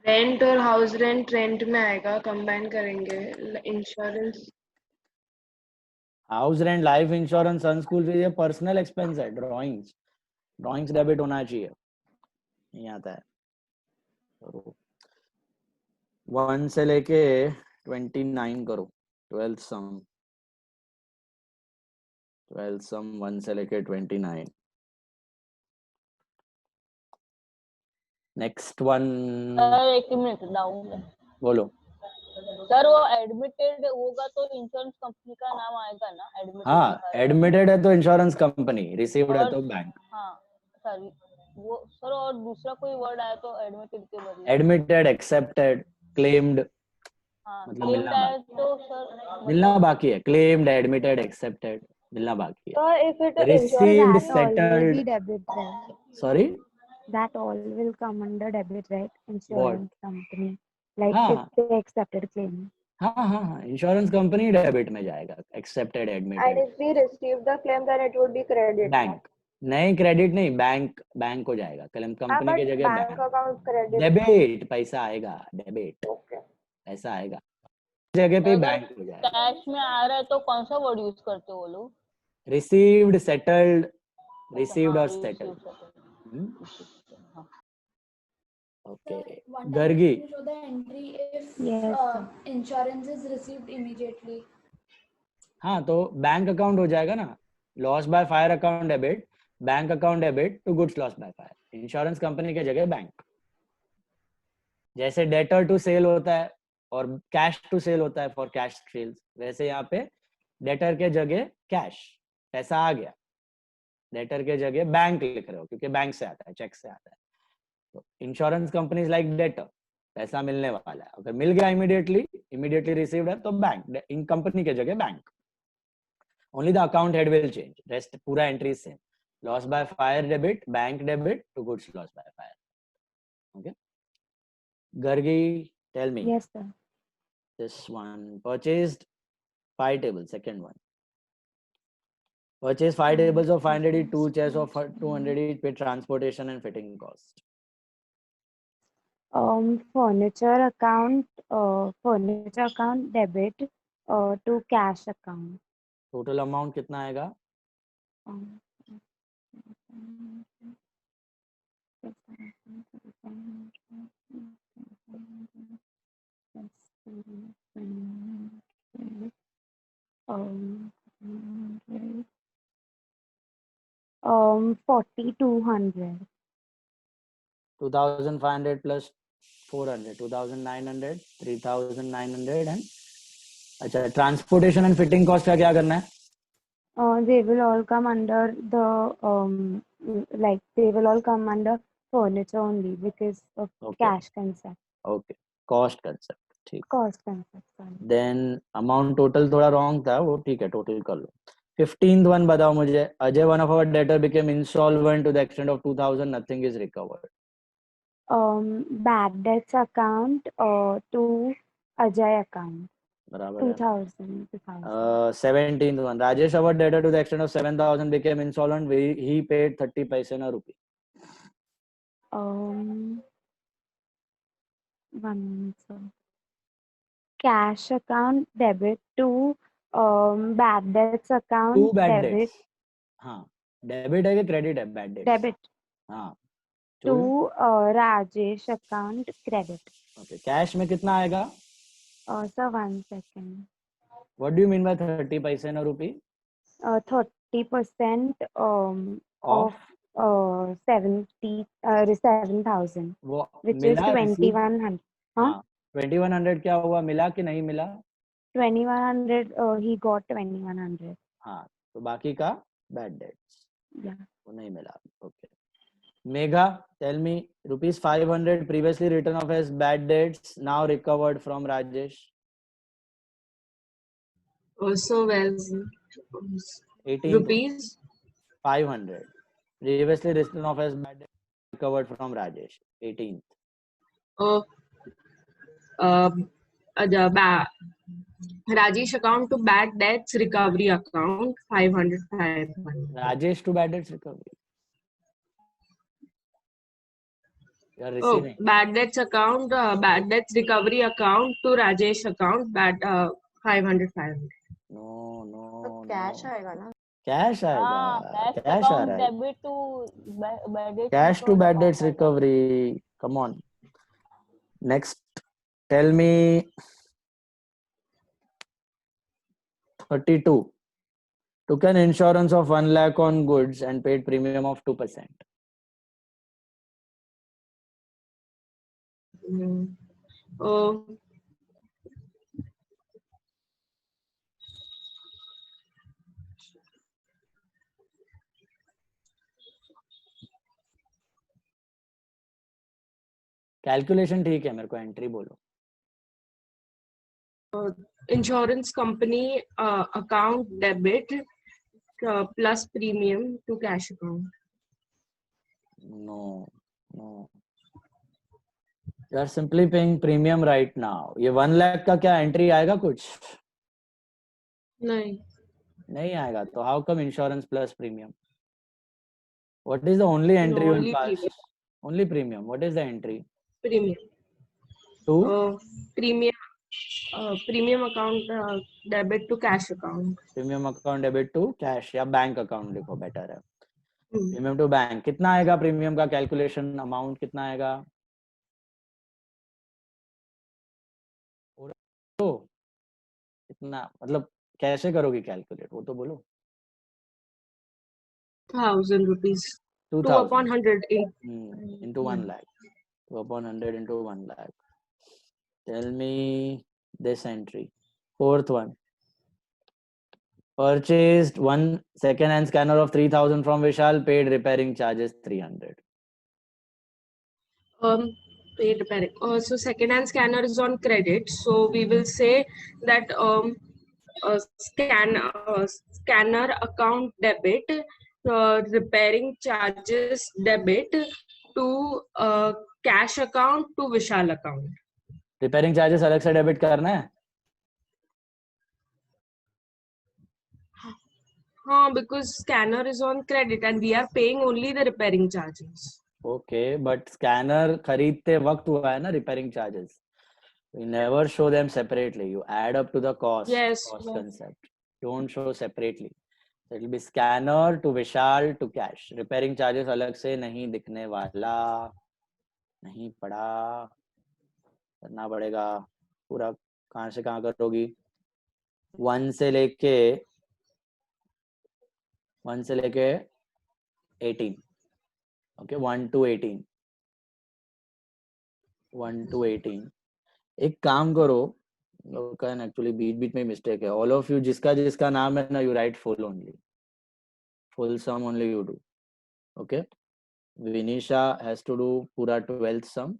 रेंट और हाउस रेंट में आएगा. कंबाइन करेंगे. Insurance, house rent, life insurance, son school fees ये पर्सनल एक्सपेंस है. ड्राइंग्स डेबिट होना चाहिए. नहीं आता है. 1 से लेके 29 करो. 12th sum 1 से लेके 29. Next one. एक मिनट डाउन. बोलो। सर वो एडमिटेड होगा तो इंश्योरेंस कंपनी का नाम आएगा ना? एडमिटेड हाँ, एडमिटेड है तो इंश्योरेंस कंपनी, रिसीव्ड है और तो बैंक। हाँ सर वो सर, और दूसरा कोई वर्ड आया तो एडमिटेड के बदले? एडमिटेड, एक्सेप्टेड, क्लेम्ड, हाँ मतलब क्लेम्ड मिलना है बाकी, तो सर मिलना बाकी है। क्लेम्ड, एडमिटेड, एक्सेप्टेड, मिलना बाकी है। So if it is received, that all will settled, be debit, right? Sorry That all will come under debit, right? What? Insurance company, like if हाँ they accepted claim. हाँ हाँ हाँ, insurance company debit में जाएगा, accepted, And admitted. if we receive the claim, then it would be credit. Bank नहीं, credit नहीं, bank, bank हो जाएगा। क्लेम कंपनी But की जगह bank bank. account credit. Debit, पैसा आएगा, डेबिट, Okay. पैसा आएगा, जगह पे अगर बैंक हो जाएगा। कैश में आ रहा है तो कौन सा वर्ड यूज करते हो वो लोग? रिसीव्ड, सेटल्ड, अच्छा रिसीव्ड हाँ और सेटल्ड। हाँ okay, One time, Gargi. can you show the entry if Yes. insurance is received immediately? हाँ, तो बैंक अकाउंट हो जाएगा ना, loss by fire account debit, bank account debit to goods loss by fire, insurance company की जगह bank. जैसे debtor to cell होता है और कैश टू सेल होता है फॉर कैश सेल्स, वैसे यहाँ पे डेटर के जगह कैश, पैसा आ गया, डेटर के जगह बैंक लिख रहे हो क्योंकि बैंक से आता है, चेक से आता है। तो इंश्योरेंस कंपनी लाइक डेटर, पैसा मिलने वाला है, अगर मिल गया इमीडिएटली रिसीव्ड है तो बैंक, इन कंपनी के जगह bank. Only the account head will change, rest पूरा entry same, loss by fire debit, bank debit to goods loss by fire. Okay Gargi, tell me. Yes, sir. This one, purchased 5 tables, second one. Purchase 5 tables of 500 each, 2 chairs of 200 each, pay transportation and fitting cost. Furniture account debit to cash account. Total amount कितना आएगा? Um, 4,200. 2,500 plus 400, 2,900, 3,900 and अच्छा, transportation and fitting cost का क्या करना है? They will all come under the like they will all come under furniture only because of cash concept. Okay, cost concept, ठीक। Cost concept. Sorry. Then amount total थोड़ा wrong था, वो ठीक है, total कर लो। 15th one बताओ मुझे। Ajay, one of our debtor became insolvent to the extent of 2,000, nothing is recovered. Bad debts account to Ajay account. बराबर 2,000. 17th one, Rajesh, our debtor to the extent of 7,000 became insolvent. He paid 30 paise in a rupee. One minute, sir. Cash account debit to bad debts account Two bad debit. debts. हाँ, debit है कि credit है? Bad debts. Debit. हाँ. To Rajesh account credit. Okay. Cash में कितना आएगा? Sir, 1 second. What do you mean by 30 paise in a rupee? 30% of 7,000, which is 2,100. हाँ, 2,100 क्या हुआ, मिला कि नहीं मिला? 2,100, he got 2,100. हाँ, तो बाकी का bad debts. Yeah. वो नहीं मिला. Okay. Megha, tell me, rupees 500 previously written off as bad debts, now recovered from Rajesh. Also as 18 rupees 500 previously written off as bad debts, recovered from Rajesh. 18th. Rajesh account to bad debts recovery account 500. Rajesh to bad debts recovery. You are receiving. Bad debts account, bad debts recovery account to Rajesh account, 500. No. Cash आएगा ना? Cash आएगा. Cash आ रहा है. Debit to bad debts. Cash to bad debts recovery. Come on. Next, tell me 32. Took an insurance of 1 lakh on goods and paid premium of 2%. Calculation ठीक है, मेरे को entry बोलो. Insurance company account debit plus premium to cash account. No. You are simply paying premium right now. ये 1 लाख का क्या entry आएगा कुछ? नहीं आएगा. तो how come insurance plus premium? What is the only entry you will pass? Only premium. What is the entry? Premium. To? Premium account debit to cash account. Premium account debit to cash या bank account लिखो, better है. Premium to bank. कितना आएगा premium का calculation amount कितना आएगा? तो कितना मतलब कैसे करोगी कैलकुलेट, वो तो बोलो. 1,000 rupees. 2,000 upon 100 into 1 lakh. 2 upon 100 into 1 lakh. Tell me this entry. Fourth one. Purchased one second-hand scanner of 3,000 from Vishal. Paid repairing charges 300. Paid repairing. So second-hand scanner is on credit. So we will say that scanner account debit, repairing charges debit to cash account to Vishal account. Repairing charges अलग से debit करना है? हाँ, because scanner is on credit and we are paying only the repairing charges. Okay, but scanner खरीदते वक्त हुआ है ना repairing charges. You never show them separately. You add up to the cost. Yes. Cost concept. Don't show separately. So it will be scanner to Vishal to cash. Repairing charges अलग से नहीं दिखने वाला. नहीं पड़ा. करना पड़ेगा. पूरा कहाँ से कहाँ करोगी? 1 से लेके 18. Okay, 1 to 18. 1 to 18. एक काम करो, can actually बीच में मिस्टेक है. All of you जिसका नाम है ना, you write full only. Full sum only you do. Okay. Vinisha has to do पूरा 12th sum.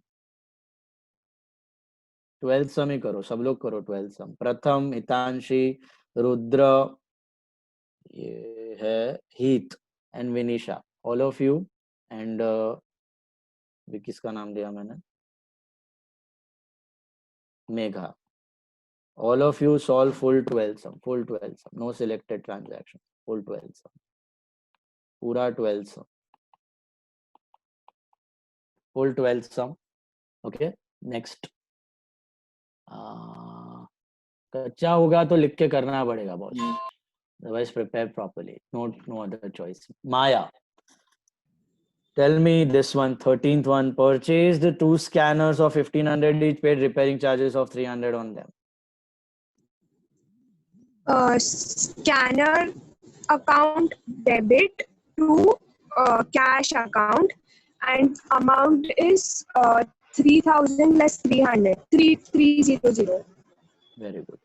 12th sum ही करो, सब लोग करो 12th sum. प्रथम, हितांशी, रुद्र, ये है Heath and Vinisha. All of you and किसका नाम दिया मैंने? Megha. All of you solve full 12th sum. Full 12th sum. No selected transaction. Full 12th sum. पूरा 12th sum. Full 12th sum. Okay. Next. कच्चा होगा तो लिख के करना पड़ेगा boss. Otherwise prepare properly. No other choice. Maya. Tell me this one, 13th one. Purchased 2 scanners of 1,500 each, paid repairing charges of 300 on them. Scanner account debit to cash account, and amount is 3,000 less 300. 3,300. Very good.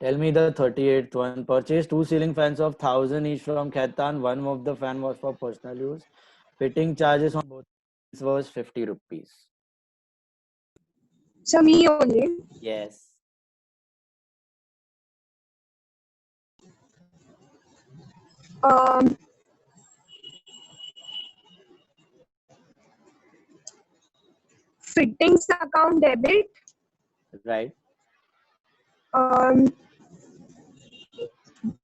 Tell me the 38th one. Purchased 2 ceiling fans of 1,000 each from Khaitan. One of the fan was for personal use. Fitting charges on both was 50 rupees. So me only. Yes. Fittings account debit. Right.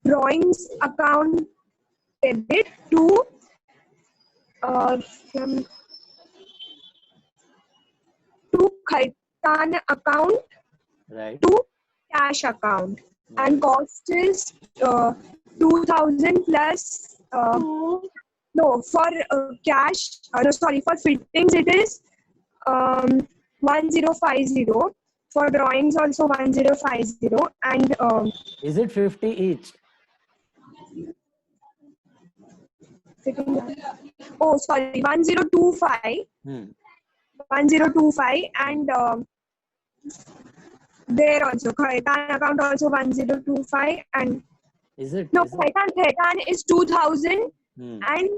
Drawings account debit to Khaitan account, right, to cash account, right. And cost is 2,000 plus no, for cash for fittings it is 1050. For drawings also 1050, and is it 50 each? Oh, sorry, 1025. 1025, and there also Khaitan account also 1025, and is it? Khaitan is 2,000 and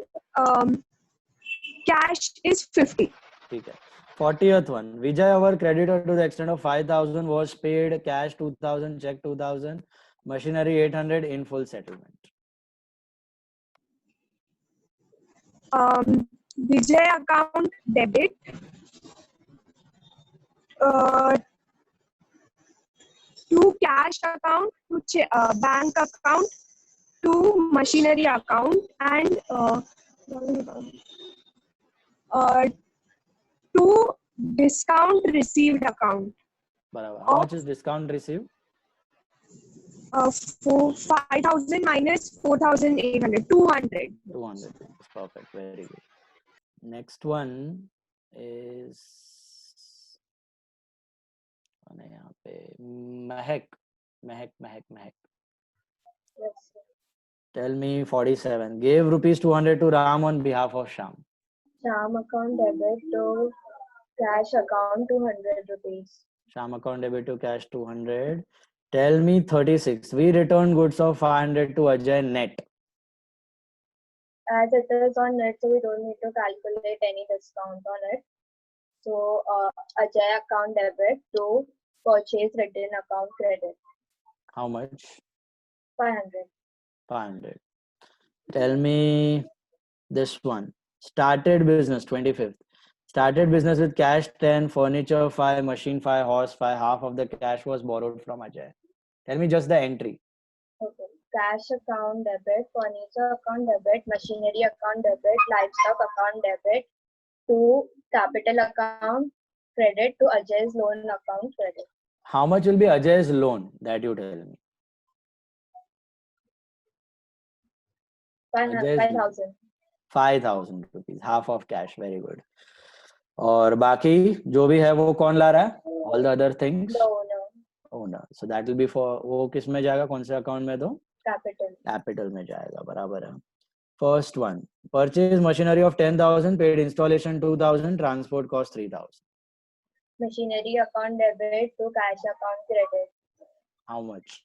cash is 50. ठीक है. 40th one. Vijay, our creditor to the extent of 5,000 was paid cash 2,000, check 2,000, machinery 800 in full settlement. Vijay account debit. To cash account, to bank account, to machinery account, and to discount received account. How much is discount received? 5,000 minus 4,800, 200. 200. Perfect. Very good. Next one is Mehak. Yes. Tell me 47. Gave rupees 200 to Ram on behalf of Sham. Sham account debit to cash account 200 rupees. Sham account debit to cash 200. Tell me 36. We returned goods of 500 to Ajay net. As it is on net, so we don't need to calculate any discount on it. So Ajay account debit to purchase written account credit. How much? 500. 500. Tell me this one. Started business 25th. Started business with cash 10, furniture 5, machine 5, horse 5. Half of the cash was borrowed from Ajay. Tell me just the entry. Okay. Cash account debit, furniture account debit, machinery account debit, livestock account debit to capital account credit to Ajay's loan account credit. How much will be Ajay's loan? That you tell me. 5,000. 5,000 rupees. Half of cash. Very good. और बाकी जो भी है वो कौन ला रहा है? All the other things. The owner. Owner. So that will be for वो किस में जाएगा? कौन से अकाउंट में दो? Capital. Capital में जाएगा. बराबर है. First one. Purchase machinery of 10,000, paid installation 2,000, transport cost 3,000. Machinery account debit to cash account credit. How much?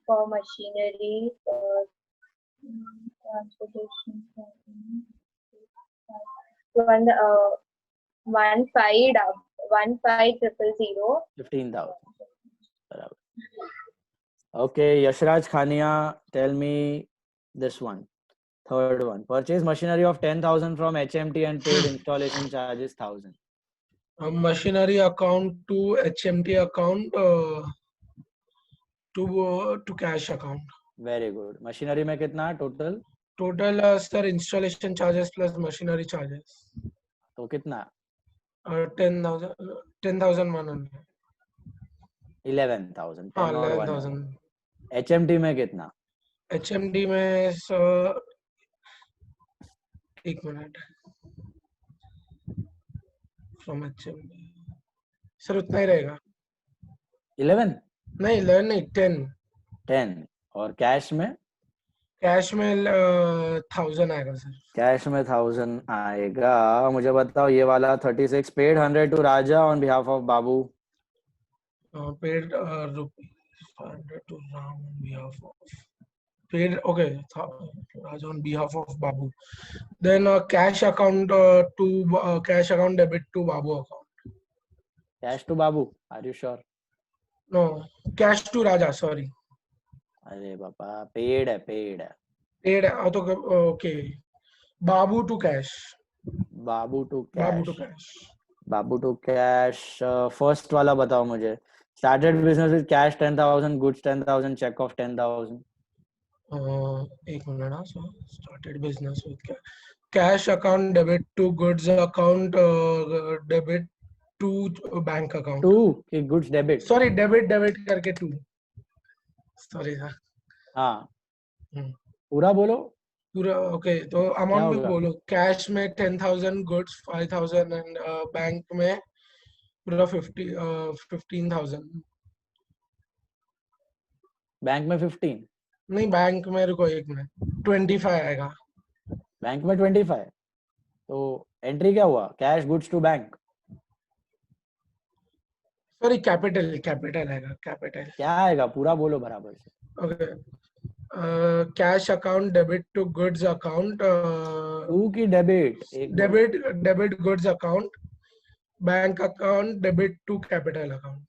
For machinery, transportation. 15,000. 15,000. बराबर. Okay, Yashraj Khania, tell me this one. Third one. Purchase machinery of 10,000 from HMT and paid installation charges 1,000. Machinery account to HMT account to cash account. Very good. Machinery में कितना total? Total sir installation charges plus machinery charges. तो कितना? 10,100. 11,000. 11,000. HMT में कितना? HMT में sir एक minute from HMT sir उतना ही रहेगा. 11? नहीं 11 नहीं 10. और कैश में? कैश में 1,000 आएगा सर. कैश में 1,000 आएगा. मुझे बताओ ये वाला 36 paid 100 to Raja on behalf of Babu. Paid rupees 500 to Ram on behalf of paid okay Raja on behalf of Babu. Then cash account to cash account debit to Babu account. Cash to Babu. Are you sure? No, cash to Raja. Sorry. अरे पापा paid है. Paid है तो okay. Babu to cash. Babu to cash. First वाला बताओ मुझे. Started business with cash 10,000, goods 10,000, check of 10,000. एक minute ना sir. Started business with cash account debit to goods account debit to bank account. To goods debit. Sorry debit करके to. Sorry sir. हाँ. पूरा बोलो. पूरा ओके तो amount भी बोलो. कैश में 10,000, गुड्स 5,000 एंड बैंक में पूरा 15,000. बैंक में 15? नहीं बैंक में रुको एक मिनट 25 आएगा. बैंक में 25. तो एंट्री क्या हुआ? Cash goods to bank. Sorry capital आएगा. कैपिटल क्या आएगा? पूरा बोलो बराबर से. Okay cash account debit to goods account. To की debit debit goods account bank account debit to capital account.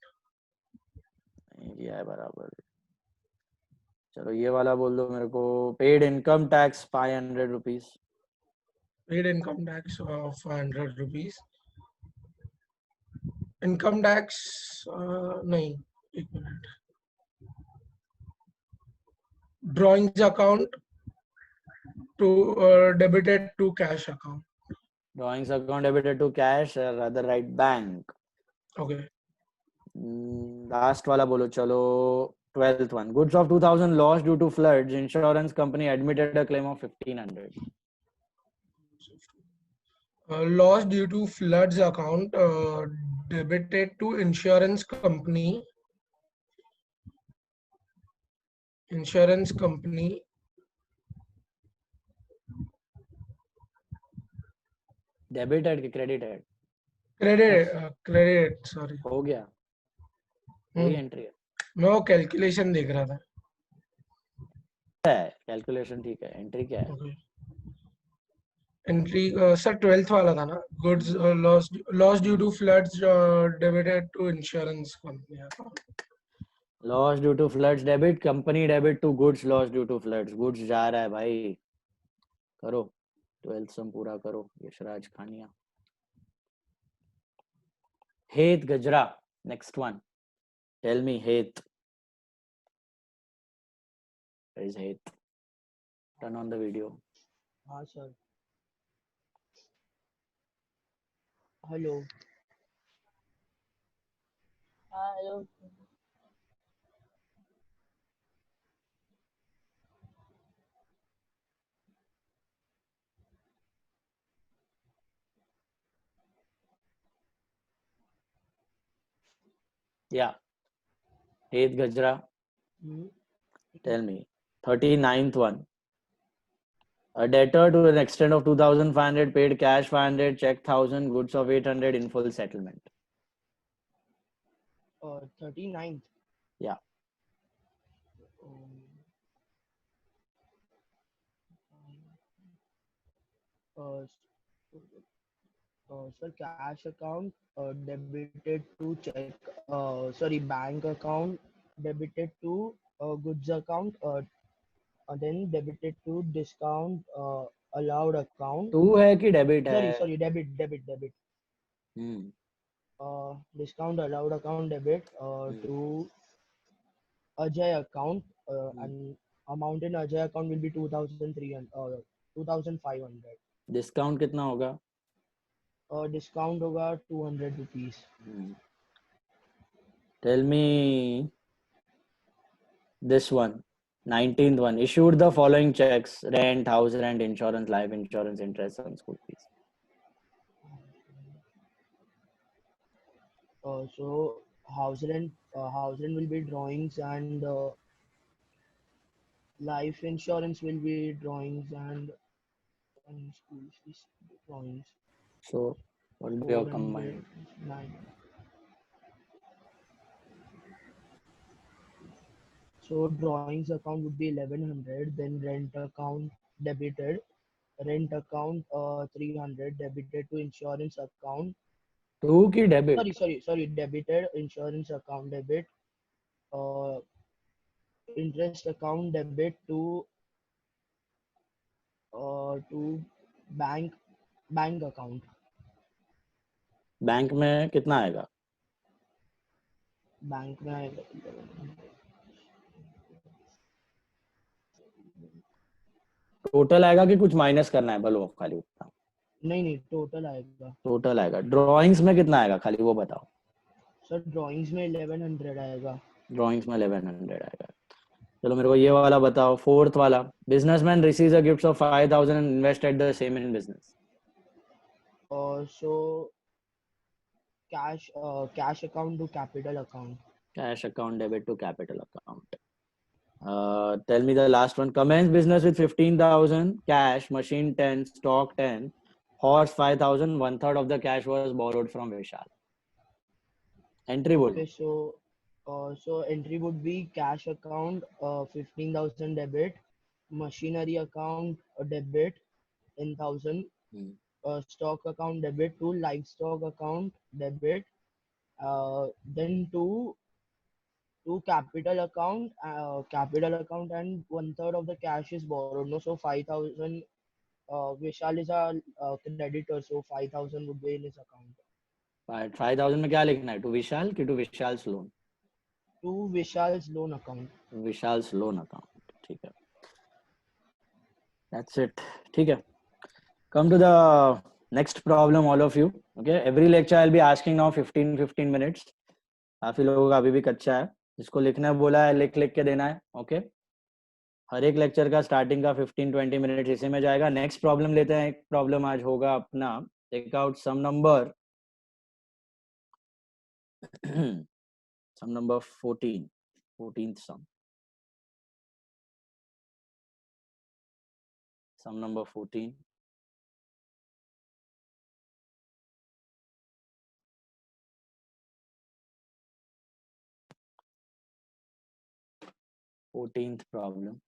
ये है बराबर। चलो ये वाला बोल दो मेरे को। Paid income tax 500 rupees. Paid income tax of 500 rupees. Income tax नहीं, एक minute. Drawings account to debited to cash account. Drawings account debited to cash, rather write bank. Okay. Last वाला बोलो चलो। 12th one. Goods of 2000 lost due to floods. Insurance company admitted a claim of 1500. Loss due to floods account debited to insurance company. Insurance company Debited कि credited? credit sorry. हो गया। वही entry है। मैं वो कैलकुलेशन देख रहा था। कैलकुलेशन ठीक है। एंट्री क्या है? एंट्री सर 12th वाला था ना। Goods loss due to floods debited to insurance company. Loss due to floods debit, company debit to goods loss due to floods. Goods जा रहा है भाई। करो 12th सम पूरा करो यशराज खानिया। हेत गजरा, नेक्स्ट वन। टेल मी हेत। Where is Heath? Turn on the video. हाँ sir. Hello. Hello. Yeah. Heath Gajra. Tell me. 39th one. A debtor to an extent of 2500 paid cash 500, check 1000, goods of 800 in full settlement. 39th. Yeah. Sir, cash account debited to check. Sorry, bank account debited to goods account. Then debited to discount allowed account. तू है कि debit है? Sorry, debit. Discount allowed account debit to Ajay account, and amount in Ajay account will be 2300 2500. Discount कितना होगा? Discount होगा 200 rupees. Tell me this one. 19th one. Issued the following checks: rent, house rent, insurance, life insurance, interest on school fees. So house rent will be drawings, and life insurance will be drawings, and school fees drawings. So what will be your combined? 9. So drawings account would be 1100, then rent account debited, rent account 300 debited to insurance account. Two की debit. Sorry, debited insurance account debit, interest account debit to bank account. Bank में कितना आएगा? Bank में आएगा total आएगा कि कुछ minus करना है? बोलो खाली उतना। नहीं टोटल आएगा। टोटल आएगा। ड्राइंग्स में कितना आएगा खाली वो बताओ। सर ड्राइंग्स में 1100 आएगा। ड्राइंग्स में 1100 आएगा। चलो मेरे को ये वाला बताओ। 4th वाला। Businessman receives a gift of 5000 and invested the same in business. So cash account to capital account. Cash account debit to capital account. Tell me the last one. Commence business with 15,000 cash, machine 10, stock 10, horse 5,000. 1/3 of the cash was borrowed from Vishal. Entry बोलो। Okay, so entry would be cash account 15,000 debit, machinery account debit 10,000, stock account debit to livestock account debit, then to capital account, and 1/3 of the cash is borrowed. No, so 5,000. Vishal is a creditor, so 5,000 would be in his account. 5,000 में क्या लिखना है? To Vishal कि to Vishal's loan? To Vishal's loan account. Vishal's loan account. ठीक है. That's it. ठीक है. Come to the next problem, all of you. Okay. Every lecture I'll be asking now 15 minutes. काफी लोगों का अभी भी कच्चा है. जिसको लिखना बोला है लिख के देना है. ओके. हर एक लेक्चर का स्टार्टिंग का 15-20 मिनट इसी में जाएगा. नेक्स्ट प्रॉब्लम लेते हैं. एक प्रॉब्लम आज होगा अपना. Take out sum number 14th sum. Sum number 14. Fourteenth problem.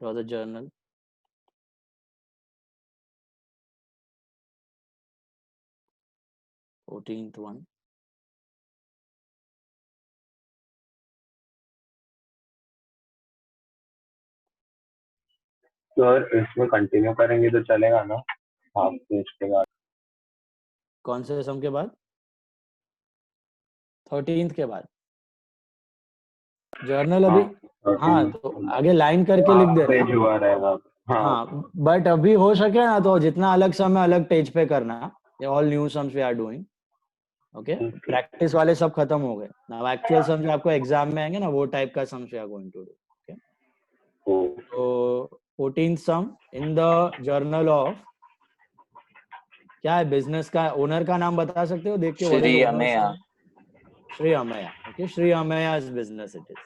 Draw the journal. Fourteenth one. Sir इसमें कंटिन्यू करेंगे तो चलेगा ना? हाफ पेज के बाद. कौन से सम के बाद? 13th के बाद. जर्नल अभी हाँ तो आगे लाइन करके लिख दे पेज हुआ रहेगा. हाँ बट अभी हो सके ना तो जितना अलग सम है अलग पेज पे करना. ये all new sums we are doing. Okay. Practice वाले सब खत्म हो गए. नाउ एक्चुअल सम जो आपको एग्जाम में आएंगे ना वो टाइप का sums we are going to do. Okay. तो 14th sum in the journal of क्या है? बिजनेस का ओनर का नाम बता सकते हो देख के? Shri Ameya. Sri Amaya. Okay, Sri Amaya's business it is.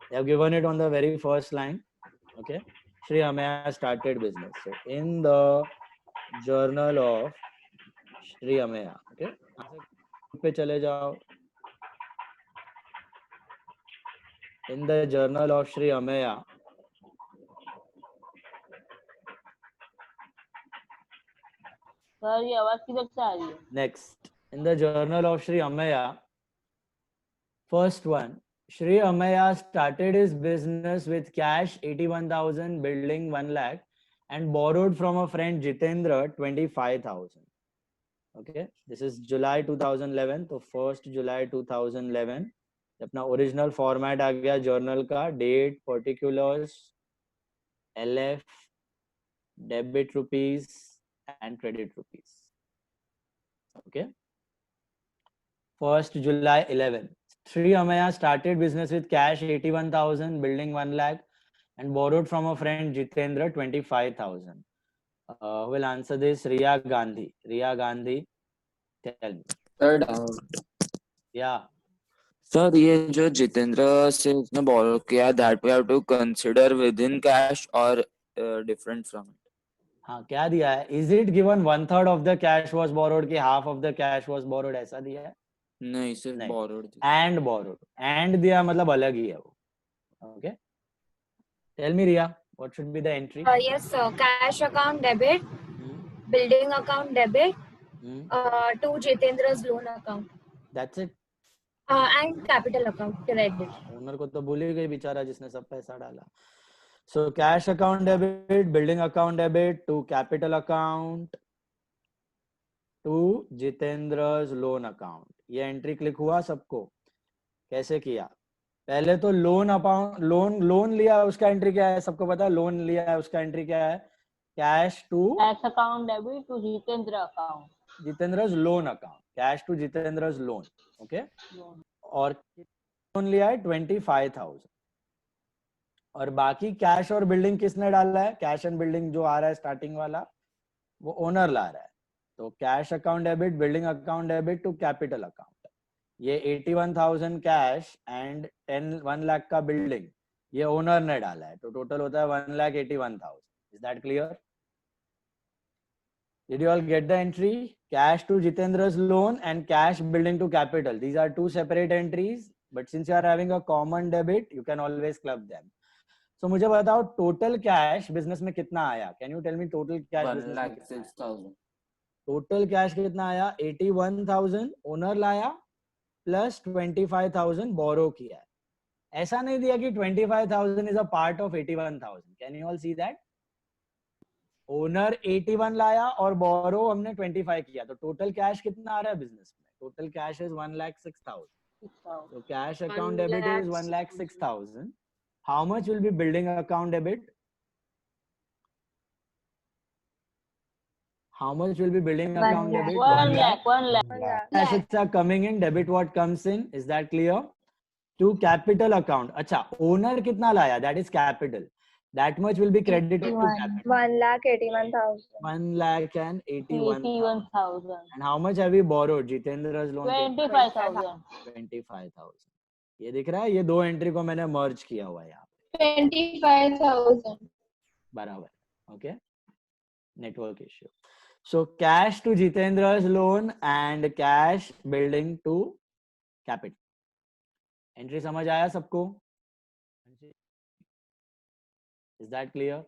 They have given it on the very first line. Okay, Sri Amaya started business. So in the journal of Sri Amaya. Okay, पे चले जाओ. In the journal of Sri Amaya. Sir ये आवाज किधर से आ रही है? Next, in the journal of Sri Amaya. First one, Sri Amaya started his business with cash 81,000, building 1 lakh, and borrowed from a friend Jitendra 25,000. Okay, this is July 2011. तो 1st July 2011 अपना original format आ गया journal का. Date, particulars, LF, debit rupees and credit rupees. Okay. 1st July 11. Sri Amaya started business with cash 81,000, building 1 lakh, and borrowed from a friend Jitendra 25,000. Who will answer this? Riya Gandhi. Riya Gandhi, tell me. Third. Yeah. Sir, ये जो जितेंद्र से उसने borrow किया, that we have to consider within cash or different from it. हाँ क्या दिया है? Is it given 1/3 of the cash was borrowed कि half of the cash was borrowed ऐसा दिया है? नहीं सिर्फ borrowed. And borrowed. And दिया मतलब अलग ही है वो. Okay. Tell me Riya, what should be the entry? Yes sir, cash account debit, building account debit, to Jitendra's loan account. That's it. And capital account credit. Owner को तो भूल ही गई बेचारा जिसने सब पैसा डाला. So cash account debit, building account debit to capital account to Jitendra's loan account. ये एंट्री क्लिक हुआ सबको? कैसे किया? पहले तो लोन अकाउंट लोन लिया उसका एंट्री क्या है? सबको पता है लोन लिया है उसका एंट्री क्या है? Cash to cash account debit to Jitendra account. Jitendra's loan account. Cash to Jitendra's loan. Okay. और लोन लिया है 25,000. और बाकी कैश और बिल्डिंग किसने डाला है? कैश एंड बिल्डिंग जो आ रहा है स्टार्टिंग वाला वो ओनर ला रहा है. तो cash account debit, building account debit to capital account. ये 81,000 कैश एंड 1 लाख का बिल्डिंग ये ओनर ने डाला है, तो टोटल होता है 1,81,000. Is that clear? Did you all get the entry? Cash to Jitendra's loan and cash building to capital. These are two separate entries, but since you are having a common debit, you can always club them. So मुझे बताओ total cash business में कितना आया? Can you tell me total cash business में कितना आया? 1,06,000. Total cash कितना आया? 81,000 owner लाया plus 25,000 borrow किया है. ऐसा नहीं दिया कि 25,000 is a part of 81,000. Can you all see that? Owner 81 लाया और बोरो हमने 25 किया, तो टोटल कैश कितना आ रहा है बिजनेस में? Total cash is 1,06,000. तो cash account debit is 1,06,000. How much will be building account debit? How much will be building account debit? 1 lakh. 1 lakh. Assets are coming in, debit what comes in. Is that clear? To capital account. अच्छा, owner कितना लाया? That is capital. That much will be credited to capital. 1,81,000. 1,81,000. And how much have we borrowed? Jitendra's loan. 25,000. 25,000. ये दिख रहा है? ये दो entry को मैंने मर्ज किया हुआ है यहाँ पे. 25,000. बराबर. Okay. Network issue. So cash to Jitendra's loan and cash building to capital. Entry समझ आया सबको? Is that clear?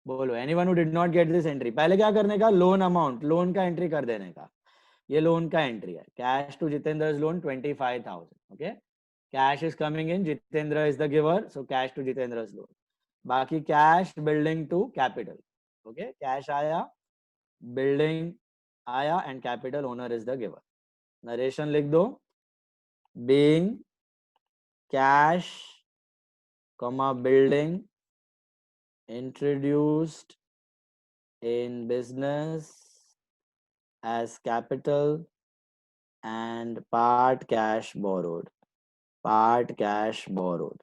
बोलो. Anyone who did not get this entry? पहले क्या करने का? Loan amount, loan का entry कर देने का. ये loan का entry है. Cash to Jitendra's loan 25,000. Okay. Cash is coming in. Jitendra is the giver, so cash to Jitendra's loan. बाकी cash building to capital. Okay, cash आया, building आया, and capital owner is the giver. Narration लिख दो. Being cash, comma building introduced in business as capital and part cash borrowed. Part cash borrowed.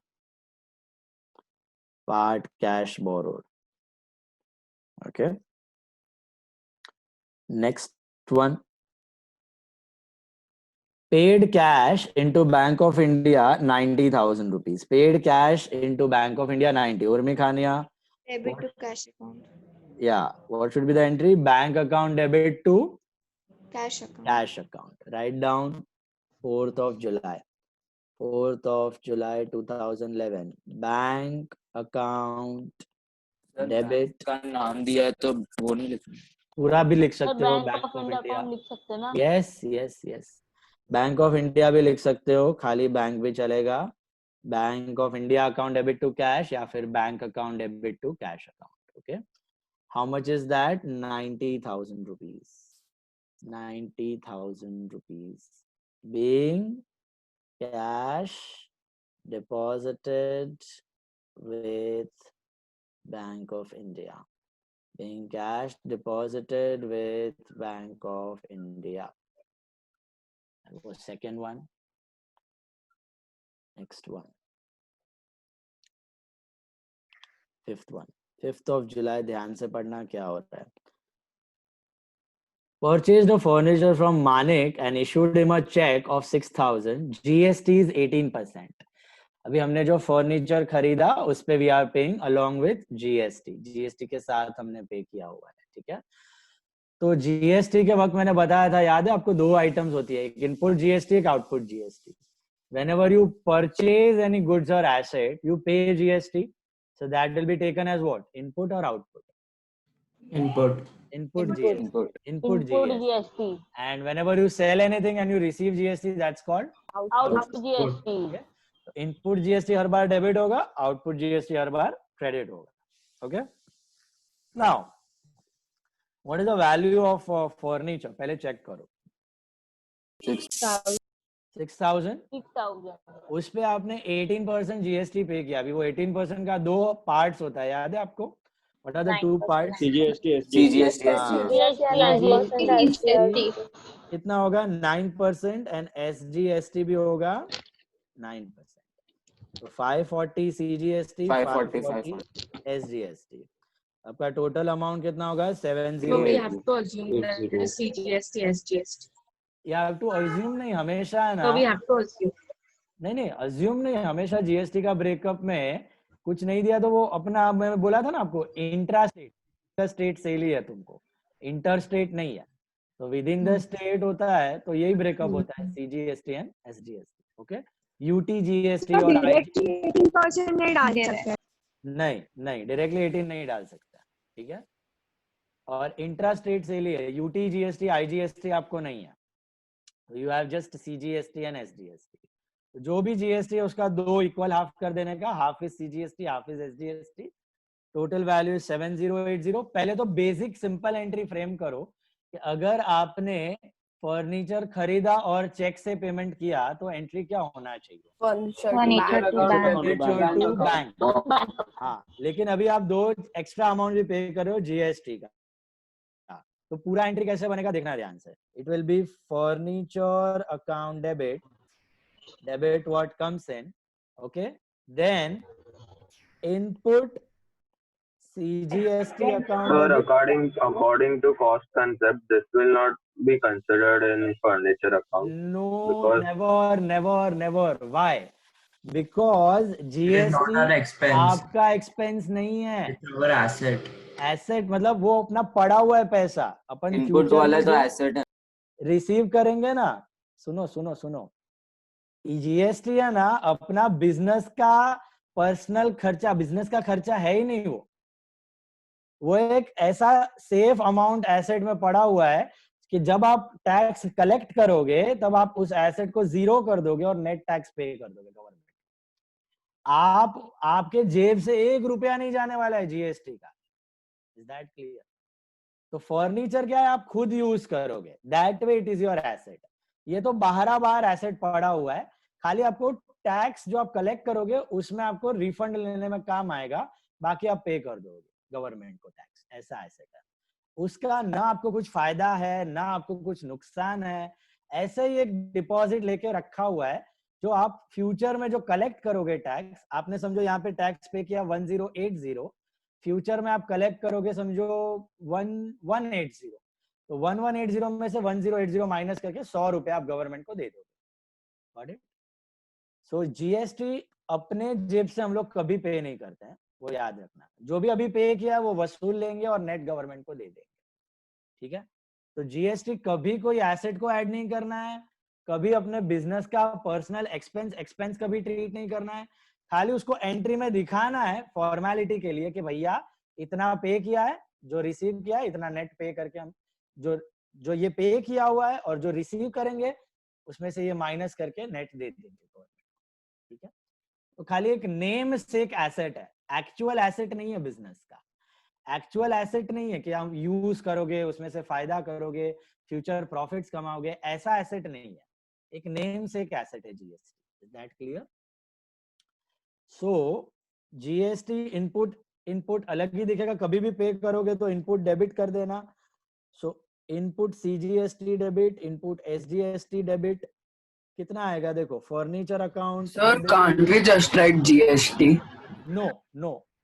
Part cash borrowed. Okay. Next one. Paid cash into Bank of India 90,000 rupees. Paid cash into Bank of India 90. Urmi Khania. Debit to cash account. Yeah. What should be the entry? Bank account debit to Cash account. cash account. Write down 4th of July. 4th of July 2011. Bank account debit का नाम दिया है तो वो नहीं लिखना. पूरा भी लिख सकते हो. बैंक ऑफ इंडिया अकाउंट लिख सकते हैं ना? Yes yes yes. Bank of India भी लिख सकते हो, खाली बैंक भी चलेगा. Bank of India account debit to cash या फिर bank account debit to cash account. Okay. How much is that? 90,000 rupees. 90,000 rupees being cash deposited with Bank of India. Being cash deposited with Bank of India. That was second one. Next one. Fifth one. 5th of July. ध्यान से पढ़ना क्या हो रहा है. Purchased a furniture from Manik and issued him a check of 6,000. GST is 18%. अभी हमने जो फर्नीचर खरीदा उस पे we are paying along with GST. GST के साथ हमने पे किया हुआ है. ठीक है. तो जीएसटी के वक्त मैंने बताया था, याद है आपको, दो आइटम्स होती है, एक इनपुट जीएसटी, एक output GST. Whenever you purchase any goods or asset, you pay GST. So that will be taken as what? Input or output? Input. Input GST. Input GST. And whenever you sell anything and you receive GST, that's called output GST. Okay? Input GST हर बार debit होगा, output GST हर बार credit होगा. Okay. Now what is the value of furniture? पहले check करो. 6,000. उस पे आपने 18% जीएसटी पे किया. अभी वो 18% का दो पार्ट्स होता है, याद है आपको? What are the two parts? CGST. कितना होगा? 9% एंड SGST भी होगा 9%. तो 540 CGST, 540 SGST. आपका टोटल अमाउंट कितना होगा? 70. So we have to assume that it is CGST, SGST. you have to assume नहीं, हमेशा है ना, So we have to assume. नहीं assume नहीं, हमेशा जीएसटी का ब्रेकअप में कुछ नहीं दिया तो वो अपना, मैं बोला था ना आपको, इंट्रा स्टेट सेल ही है तुमको, इंटर स्टेट नहीं है, तो विद इन द स्टेट होता है, तो यही ब्रेकअप होता है CGST and SGST. Okay, UT GST और डायरेक्टली 18% नहीं डाल सकते. नहीं डायरेक्टली 18 नहीं डाल सकता. ठीक है, और इंट्रा स्टेट सेल ही है, यूटी जीएसटी आईजीएसटी आपको नहीं है, you have just CGST and SGST. जो भी जीएसटी है उसका 2 इक्वल हाफ कर देने का, half is CGST half is SGST. Total value is 7080. पहले तो बेसिक सिंपल एंट्री फ्रेम करो कि अगर आपने फर्नीचर खरीदा और चेक से पेमेंट किया तो एंट्री क्या होना चाहिए? Furniture to bank. हाँ, लेकिन अभी आप 2 एक्स्ट्रा अमाउंट भी पे कर रहे हो जीएसटी का, तो पूरा एंट्री कैसे बनेगा देखना ध्यान से. It will be furniture account debit what comes in, okay, then input CGST account. Sir, according to cost concept, this will not be considered in furniture account. No, because never. Why? Because GST आपका expense नहीं है. It's our asset. Asset मतलब वो अपना पड़ा हुआ है पैसा, अपन इनपुट वाला तो एसेट है, रिसीव करेंगे ना. सुनो, जीएसटी है ना अपना बिजनेस का पर्सनल खर्चा, बिजनेस का खर्चा है ही नहीं. वो एक ऐसा सेफ अमाउंट एसेट में पड़ा हुआ है कि जब आप टैक्स कलेक्ट करोगे तब आप उस एसेट को 0 कर दोगे और नेट टैक्स पे कर दोगे गवर्नमेंट. आपके जेब से 1 रुपया नहीं जाने वाला है जीएसटी का. Is that clear? तो फर्नीचर क्या है, आप खुद यूज करोगे, that way it is your asset. ये तो बाहर एसेट पड़ा हुआ है, खाली आपको टैक्स जो आप कलेक्ट करोगे उसमें आपको रिफंड लेने में काम आएगा, बाकी आप पे कर दोगे गवर्नमेंट को टैक्स. ऐसा एसेट है, उसका ना आपको कुछ फायदा है ना आपको कुछ नुकसान है. ऐसे ही एक डिपॉजिट लेके रखा हुआ है जो आप फ्यूचर में जो कलेक्ट करोगे टैक्स, आपने समझो यहाँ पे टैक्स पे किया 1080, फ्यूचर में आप कलेक्ट करोगे समझो 1180, तो 1180 में से 1080 माइनस करके 100 रुपए आप गवर्नमेंट को दे दोगे. सो जीएसटी अपने जेब से हम लोग कभी पे नहीं करते हैं, वो याद रखना. जो भी अभी पे किया वो वसूल लेंगे और नेट गवर्नमेंट को दे देंगे. ठीक है, तो जीएसटी कभी कोई एसेट को ऐड नहीं करना है, कभी अपने बिजनेस का पर्सनल एक्सपेंस कभी ट्रीट नहीं करना है. खाली उसको एंट्री में दिखाना है फॉर्मेलिटी के लिए कि भैया इतना पे किया है, जो रिसीव किया है इतना नेट पे करके हम जो ये पे किया हुआ है और जो रिसीव करेंगे उसमें से ये माइनस करके नेट दे देंगे. ठीक है, तो खाली एक नेम से एक एसेट है, एक्चुअल एसेट नहीं है बिजनेस का. एक्चुअल एसेट नहीं है कि आप यूज करोगे उसमें से फायदा करोगे फ्यूचर प्रॉफिट्स कमाओगे, ऐसा एसेट नहीं है. एक नेम से एक एसेट है GST. Is that clear? So GST input अलग ही दिखेगा, कभी भी पे करोगे तो इनपुट डेबिट कर देना. सो input CGST debit, input SGST debit. कितना आएगा देखो, furniture account. Sir, can't we just write GST? No,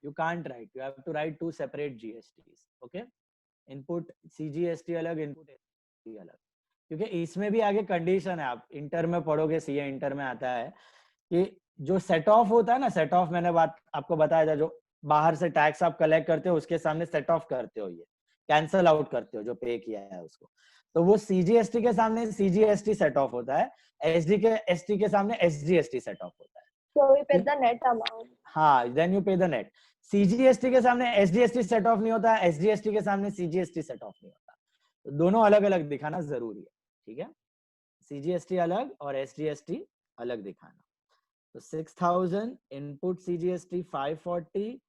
you can't write. You have to write 2 separate GSTs. Okay, input CGST अलग, इनपुट एसजीएसटी अलग, क्योंकि इसमें भी आगे कंडीशन है. आप इंटर में पढ़ोगे, सीए इंटर में आता है कि जो सेट ऑफ होता है ना, सेट ऑफ मैंने आपको बताया था, जो बाहर से टैक्स आप कलेक्ट करते हो उसके सामने सेट ऑफ करते हो, ये कैंसल आउट करते हो जो पे किया है उसको, तो वो सीजीएसटी के सामने सीजीएसटी सेट ऑफ होता है, एसटी के सामने एसजीएसटी सेट ऑफ होता है. So we pay the net amount. हाँ, then you pay the net. CGST के सामने एसजीएसटी सेट ऑफ नहीं होता, एसजीएसटी के सामने सीजीएसटी सेट ऑफ नहीं होता. तो दोनों अलग अलग दिखाना जरूरी है. ठीक है, सीजीएसटी अलग और एसजीएसटी अलग दिखाना. तो 6000 input CGST 540,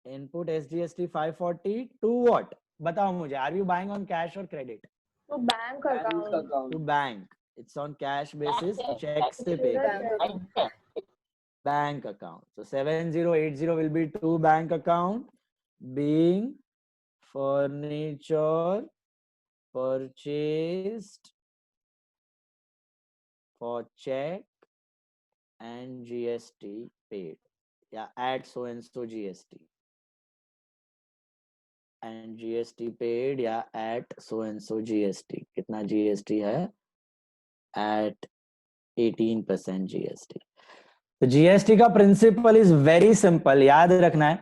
input SGST 540 to what? बताओ मुझे. Are you buying on cash और credit? To bank account. To bank. It's on cash basis. Check से पे करना. Bank account. So 7080 will be to bank account, being furniture purchased for check and GST paid. Yeah, add so and so GST. And GST paid, या at so and so GST. कितना GST है? at 18% GST. तो GST का principal is very simple, याद रखना है.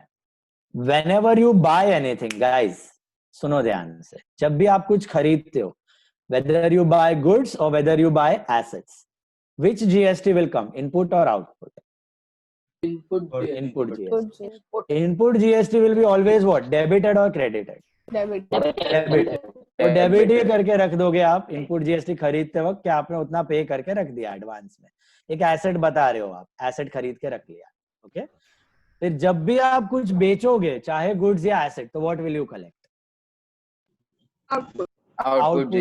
Whenever you buy anything, guys, सुनो ध्यान से, जब भी आप कुछ खरीदते हो, whether you buy goods or whether you buy assets, which GST will come, input or output? Input GST. Input GST will be always what? Debited or credited? Debited. तो डेबिट ही करके रख दोगे आप. इनपुट जीएसटी खरीदते वक्त क्या आपने उतना पे करके रख दिया एडवांस में. एक एसेट बता रहे हो आप, एसेट खरीद के रख लिया. ओके. फिर जब भी आप कुछ बेचोगे, चाहे गुड्स या एसेट, तो what will you collect? Output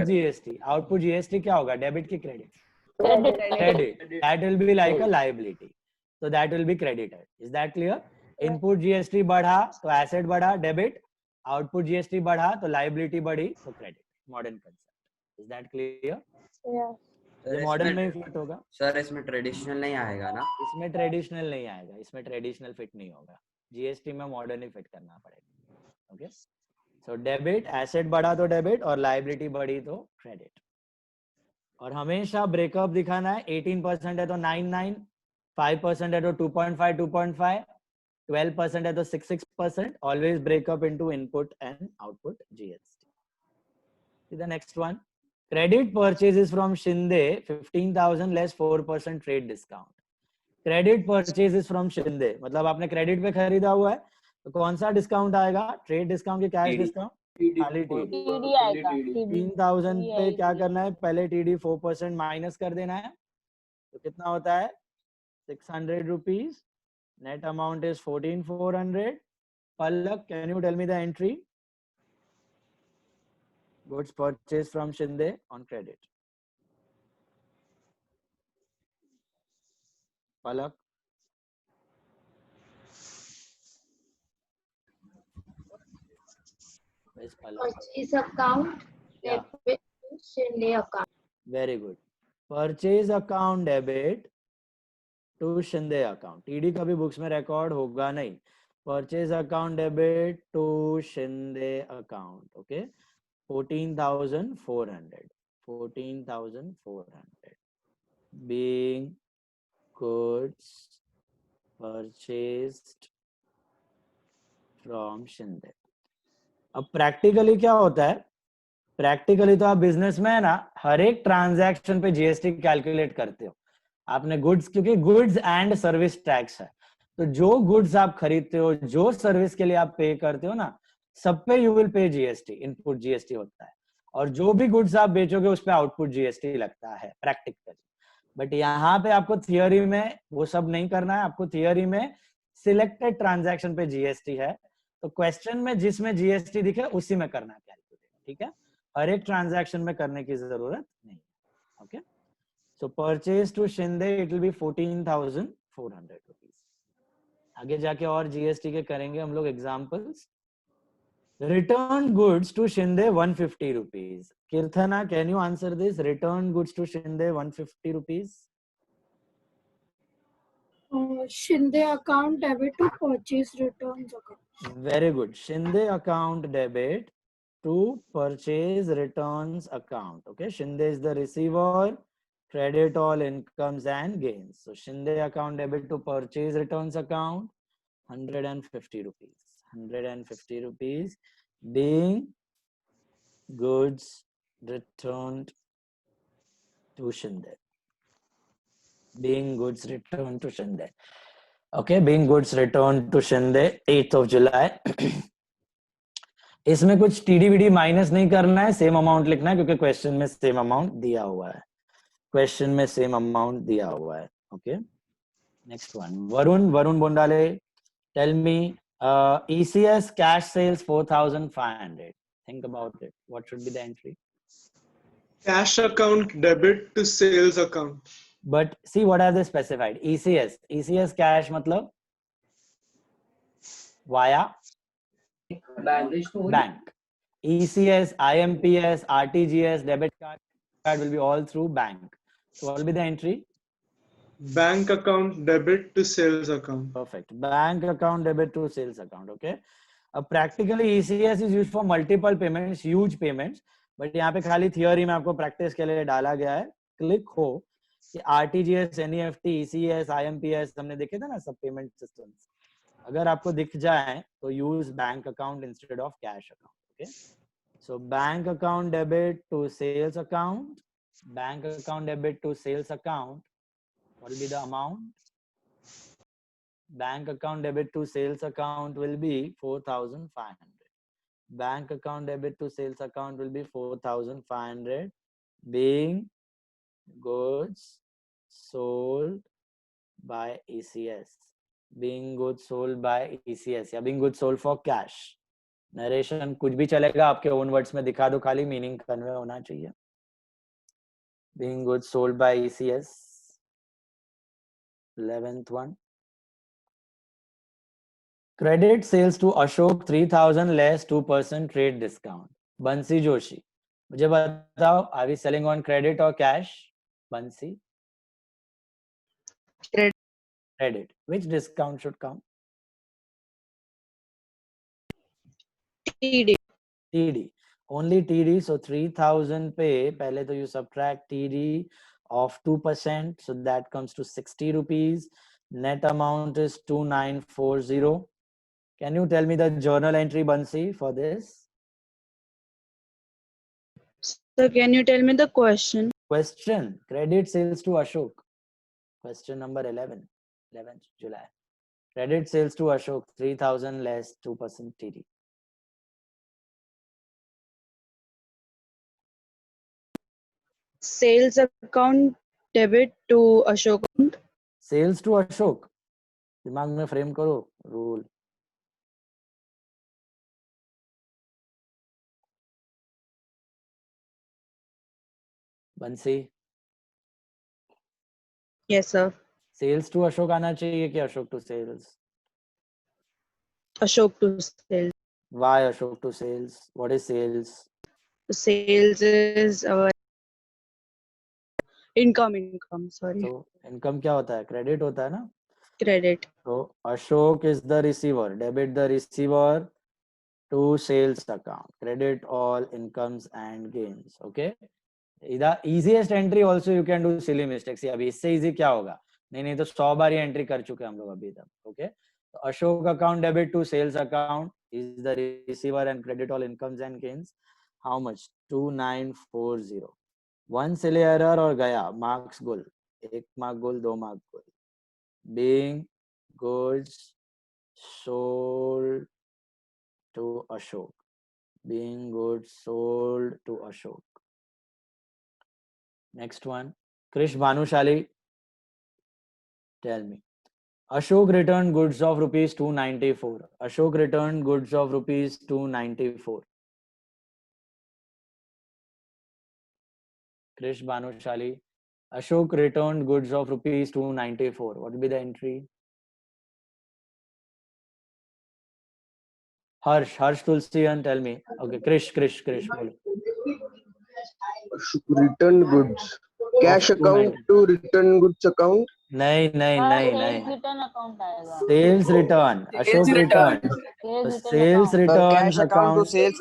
GST. Output GST क्या होगा? डेबिट की credit? Credit. That will be like a liability. So that will be credited. Is that clear? Input GST बढ़ा तो asset बढ़ा, debit. Output GST बढ़ा तो liability बढ़ी तो credit. Modern concept. Is that clear? Yeah. ये modern में fit होगा. सर इसमें ट्रेडिशनल नहीं आएगा ना? इसमें ट्रेडिशनल नहीं आएगा. इसमें ट्रेडिशनल फिट नहीं होगा. जीएसटी में मॉडर्न ही फिट करना पड़ेगा. ओके. सो डेबिट, एसेट बढ़ा तो डेबिट और लायबिलिटी बढ़ी तो क्रेडिट. और हमेशा ब्रेकअप दिखाना है. 18% है तो 99, 5% है तो 2.5, 2.5, 12% है तो 6%. Always break up into input and output GST. See the next one. Credit purchases from Shinde 15,000 less 4% trade discount. Credit purchases from Shinde मतलब आपने क्रेडिट पे खरीदा हुआ है तो कौन सा डिस्काउंट आएगा? ट्रेड डिस्काउंट की कैश डिस्काउंट? खाली टीडी आएगा. 15,000 पे क्या करना है? पहले टीडी 4% माइनस कर देना है. तो कितना होता है? 600 rupees. Net amount is 14,400. Pallak, can you tell me the entry? Goods purchase from Shinde on credit. Pallak. Purchase account, debit to Shinde account. Very good. Purchase account debit to Shinde account. TD कभी books में record होगा नहीं. Purchase account debit to Shinde account. Okay. 14,400. 14,400. Being goods purchased from Shinde. अब practically क्या होता है? Practically तो आप बिजनेस में है ना, हर एक ट्रांजैक्शन पे जीएसटी कैलकुलेट करते हो. आपने गुड्स, क्योंकि गुड्स एंड सर्विस टैक्स है, तो जो गुड्स आप खरीदते हो, जो सर्विस के लिए आप पे करते हो ना, सब पे you will pay GST. Input GST होता है. और जो भी गुड्स आप बेचोगे उस पे आउटपुट जीएसटी लगता है प्रैक्टिकली. बट यहाँ पे आपको थियोरी में वो सब नहीं करना है. आपको थियोरी में सिलेक्टेड ट्रांजैक्शन पे जीएसटी है, तो क्वेश्चन में जिसमें जीएसटी दिखे उसी में करना है कैलकुलेट. ठीक है. हर एक ट्रांजैक्शन में करने की जरूरत नहीं. Okay. So purchase to Shinde it will be 14,400 rupees. आगे जाके और जीएसटी के करेंगे हम लोग examples. Return goods to Shinde 150 rupees. Kirtana, can you answer this? Return goods to Shinde 150 rupees. Shinde account debit to purchase returns account. Very good. Shinde account debit to purchase returns account. Okay. Shinde is the receiver. Credit all incomes and gains. So Shinde account debit to purchase returns account 150 rupees. 150 rupees being goods returned to Shinde. Being goods returned to Shinde. Okay, being goods returned to Shinde 8th of July. इसमें कुछ टीडीवीडी minus नहीं करना है, same amount लिखना है क्योंकि question में same amount दिया हुआ है. क्वेश्चन में सेम अमाउंट दिया हुआ है. Okay. Next one. Varun Bondale, tell me ECS cash sales 4,500. Think about it. What should be the entry? Cash account debit to sales account. But see what have they specified? ECS cash मतलब via bank. ECS, IMPS, RTGS, debit card will be all through bank. So what will be the entry? Bank account debit to sales account. Perfect. Bank account debit to sales account. Okay. Practically ECS is used for multiple payments, huge payments. But यहाँ पे खाली theory में आपको practice के लिए डाला गया है। क्लिक हो कि आरटीजीएस, एनईएफटी, ईसीएस, आईएमपीएस हमने देखे थे ना सब पेमेंट सिस्टम्स, अगर आपको दिख जाए तो use bank account instead of cash account. Okay, so bank account debit to sales account, bank account debit to sales account, what will be the amount? Bank account debit to sales account will be 4,500. Bank account debit to sales account will be 4,500, being goods sold by ECS, being goods sold by ECS या being goods sold for cash. Narration कुछ भी चलेगा, आपके own words में दिखा दो, खाली meaning convey होना चाहिए। being goods sold by ECS, 11th one. Credit sales to Ashok 3,000 less 2% trade discount. Bansi Joshi, मुझे बताओ, are we selling on credit or cash? Bansi? Credit. Which discount should come? TD. TD. Only TD. So 3,000 पे पहले तो you subtract TD of 2%. So that comes to 60 rupees. Net amount is 2,940. Can you tell me the journal entry, Bansi, for this? So can you tell me the question? Question. Credit sales to Ashok. Question number 11. 11th July. Credit sales to Ashok 3,000 less 2% TD. Sales account debit to Ashok account. Sales to Ashok. दिमाग में frame करो rule. बंसी। Yes, sir. Sales to Ashok आना चाहिए कि Ashok to sales? Ashok to sales. Why Ashok to sales? What is sales? Sales is income. Sorry. So income क्या होता है? Credit होता है ना? Credit. So Ashok is the receiver. Debit the receiver to sales account. Credit all incomes and gains. Okay. The easiest entry also you can do silly mistakes. अभी इससे easy क्या होगा? नहीं तो 100 बार ये entry कर चुके हम लोग अभी तक. Okay. So Ashok account debit to sales account is the receiver and credit all incomes and gains. How much? 2,940. One silly error और गया. Marks goal. 1 mark goal, 2 mark goal. Being goods sold to Ashok. Being goods sold to Ashok. Next one. Krish Bhanushali, tell me. Ashok returned goods of rupees 294. Ashok returned goods of rupees 294. Krish Bhanushali. Ashok returned goods of rupees 294. What will be the entry? Harsh Tulsian, tell me. Okay, Krish, bolo. Return goods. Cash account to return goods account. नहीं return account आएगा। Sales return. Ashok return. Sales return cash account to sales.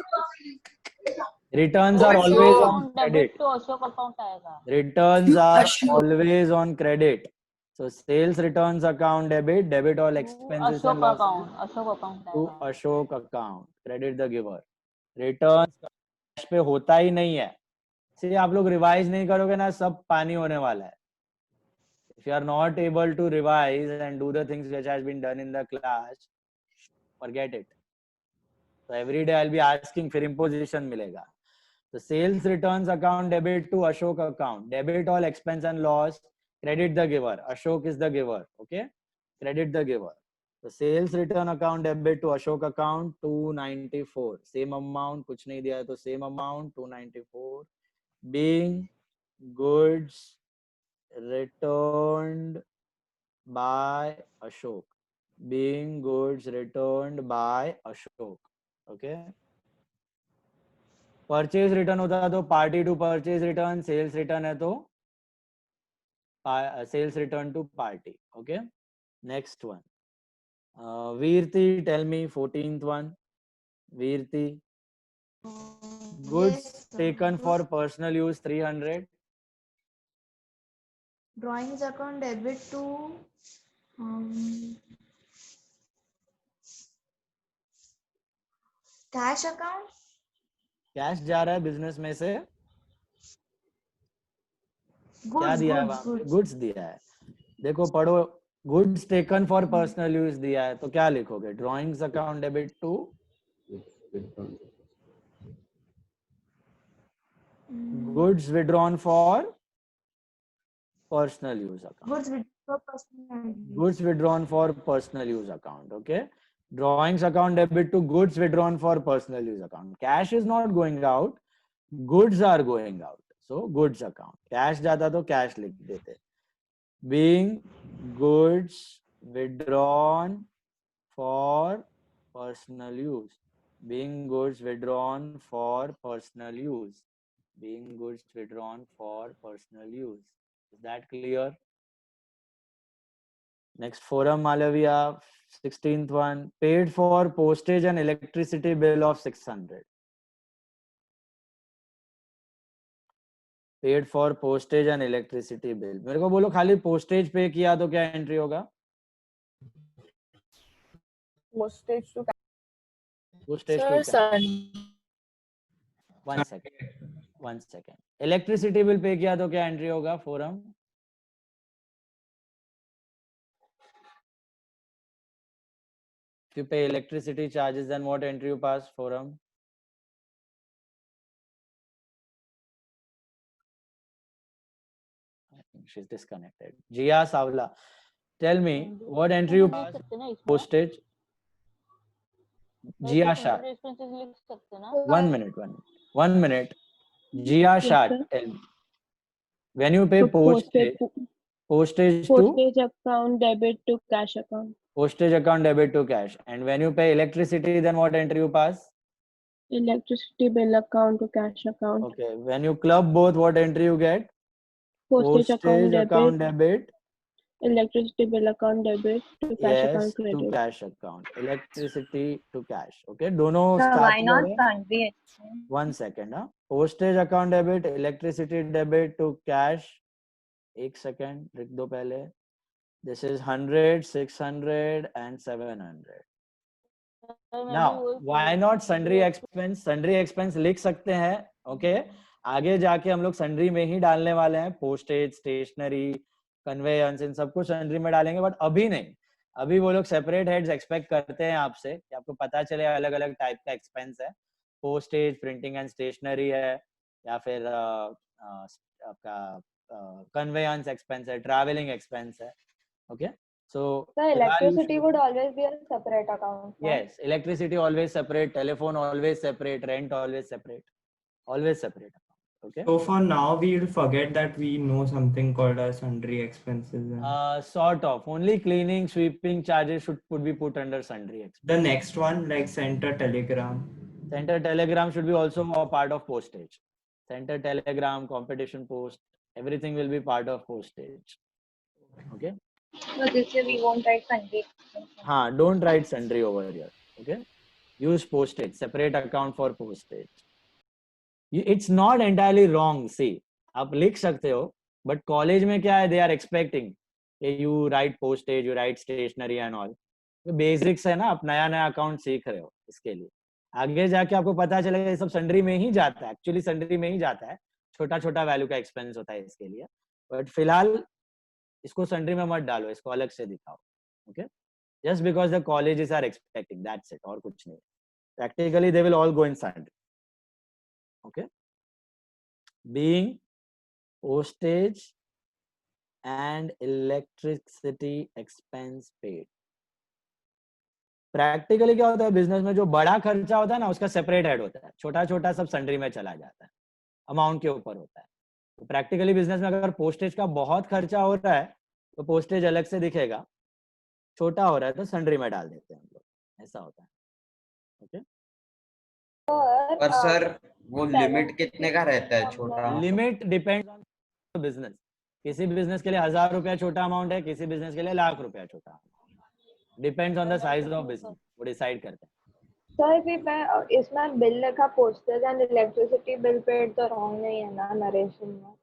Returns are always on credit. तो Ashok account आएगा। Returns are always on credit. So sales returns account debit all expenses and losses. Ashok account To Ashok account. Credit the giver. Returns cash पे होता ही नहीं है। इसलिए आप लोग revise नहीं करोगे ना, सब पानी होने वाला है। If you are not able to revise and do the things which has been done in the class, forget it. So every day I'll be asking, फिर imposition मिलेगा। The sales returns account debit to Ashok account. Debit all expense and loss. Credit the giver. Ashok is the giver. Okay. Credit the giver. The sales return account debit to Ashok account 294. Same amount. कुछ नहीं दिया है तो same amount 294. Being goods returned by Ashok. Being goods returned by Ashok. Okay. Purchase return होता है तो party to purchase return, sales return है तो sales return to party. Okay, next one. Virti, tell me 14th one. Virti. Goods Yes, sir. taken for personal use 300. Drawings account debit to cash account. Cash जा रहा है business में से, क्या Goods, दिया है goods, वहां पे? goods. गुड्स दिया है। देखो पढ़ो, goods taken for personal use दिया है, तो क्या लिखोगे? Drawings account debit to goods withdrawn for personal use account. Goods with for personal use. Goods withdrawn for personal use account. Okay. Drawings account debit to goods withdrawn for personal use account. Cash is not going out, goods are going out. So goods account. Cash जाता तो cash लिख देते. Being goods withdrawn for personal use. Being goods withdrawn for personal use. Being goods withdrawn for personal use. Is that clear? Next, Forum Malavia, 16th one, paid for postage and electricity bill of 600. Paid for postage and electricity bill. मेरे को बोलो खाली postage पे किया तो क्या entry होगा? Postage to Postage Sir, to cash. One second. Electricity bill पे किया तो क्या entry होगा? Forum. If you pay electricity charges, then what entry you pass? Forum. I think she's disconnected. Jia Savla, tell me what entry you pass? Postage. Jia Shah. 1 minute. 1 minute. Jia Shah, tell me. When you pay postage Postage account debit to cash account. Postage account debit to cash. And when you pay electricity, then what entry you pass? Electricity bill account to cash account. Okay. When you club both, what entry you get? Postage account debit. Electricity bill account debit to cash account Yes, credit. to cash account. Electricity to cash. Okay. दोनों Sir, साथ why में not है? sundry? 1 second. Postage account debit, electricity debit to cash. 1 second. लिख दो पहले. This is 100, 600 and 700. Now, why not sundry expense? Sundry expense लिख सकते हैं. Okay. आगे जाके हम लोग sundry में ही डालने वाले हैं. Postage, stationery, conveyance, इन सबको sundry में डालेंगे, but अभी नहीं. अभी वो लोग separate heads expect करते हैं आपसे कि आपको पता चले अलग अलग टाइप का expense है. Postage, printing and stationery है, या फिर आपका conveyance expense है, traveling expense है. Okay. So The electricity would always be a separate account. Yes, electricity always separate, telephone always separate, rent always separate account. Okay. So for now, we'll forget that we know something called as sundry expenses. Sort of. Only cleaning, sweeping charges could be put under sundry expense. The next one, like center telegram. Center telegram should be also a part of postage. Center telegram, competition post, everything will be part of postage. Okay. So this year we won't write sundry. Don't write sundry over here. Okay. Use postage, separate account for postage. It's not entirely wrong. See, आप लिख सकते हो, but college में क्या है? They are expecting you write postage, you write stationery and all. Basics है ना, आप नया account सीख रहे हो इसके लिए. आगे जाके आपको पता चलेगा ये सब sundry में ही जाता है. Actually sundry में ही जाता है. छोटा वैल्यू का expense होता है इसके लिए. But फिलहाल इसको sundry में मत डालो, इसको अलग से दिखाओ. Okay? Just because the colleges are expecting, that's it. और कुछ नहीं. Practically they will all go in sundry. Okay. Being postage and electricity expense paid. Practically क्या होता है बिजनेस में, जो बड़ा खर्चा होता है ना उसका सेपरेट हेड होता है, छोटा सब सन्ड्री में चला जाता है, अमाउंट के ऊपर होता है. तो प्रैक्टिकली बिजनेस में अगर पोस्टेज का बहुत खर्चा हो रहा है तो पोस्टेज अलग से दिखेगा, छोटा हो रहा है तो सन्ड्री में डाल देते हैं हम लोग, ऐसा होता है. ओके. पर सर वो लिमिट कितने का रहता है? छोटा लिमिट डिपेंड ऑन बिजनेस. किसी बिजनेस के लिए 1000 रुपया छोटा अमाउंट है, किसी बिजनेस के लिए 1,00,000 रुपया छोटा. Depends on the size of business, वो डिसाइड करते हैं. So इसमें बिल लिखा postage and electricity bill paid तो रॉन्ग नहीं है ना नरेशन में?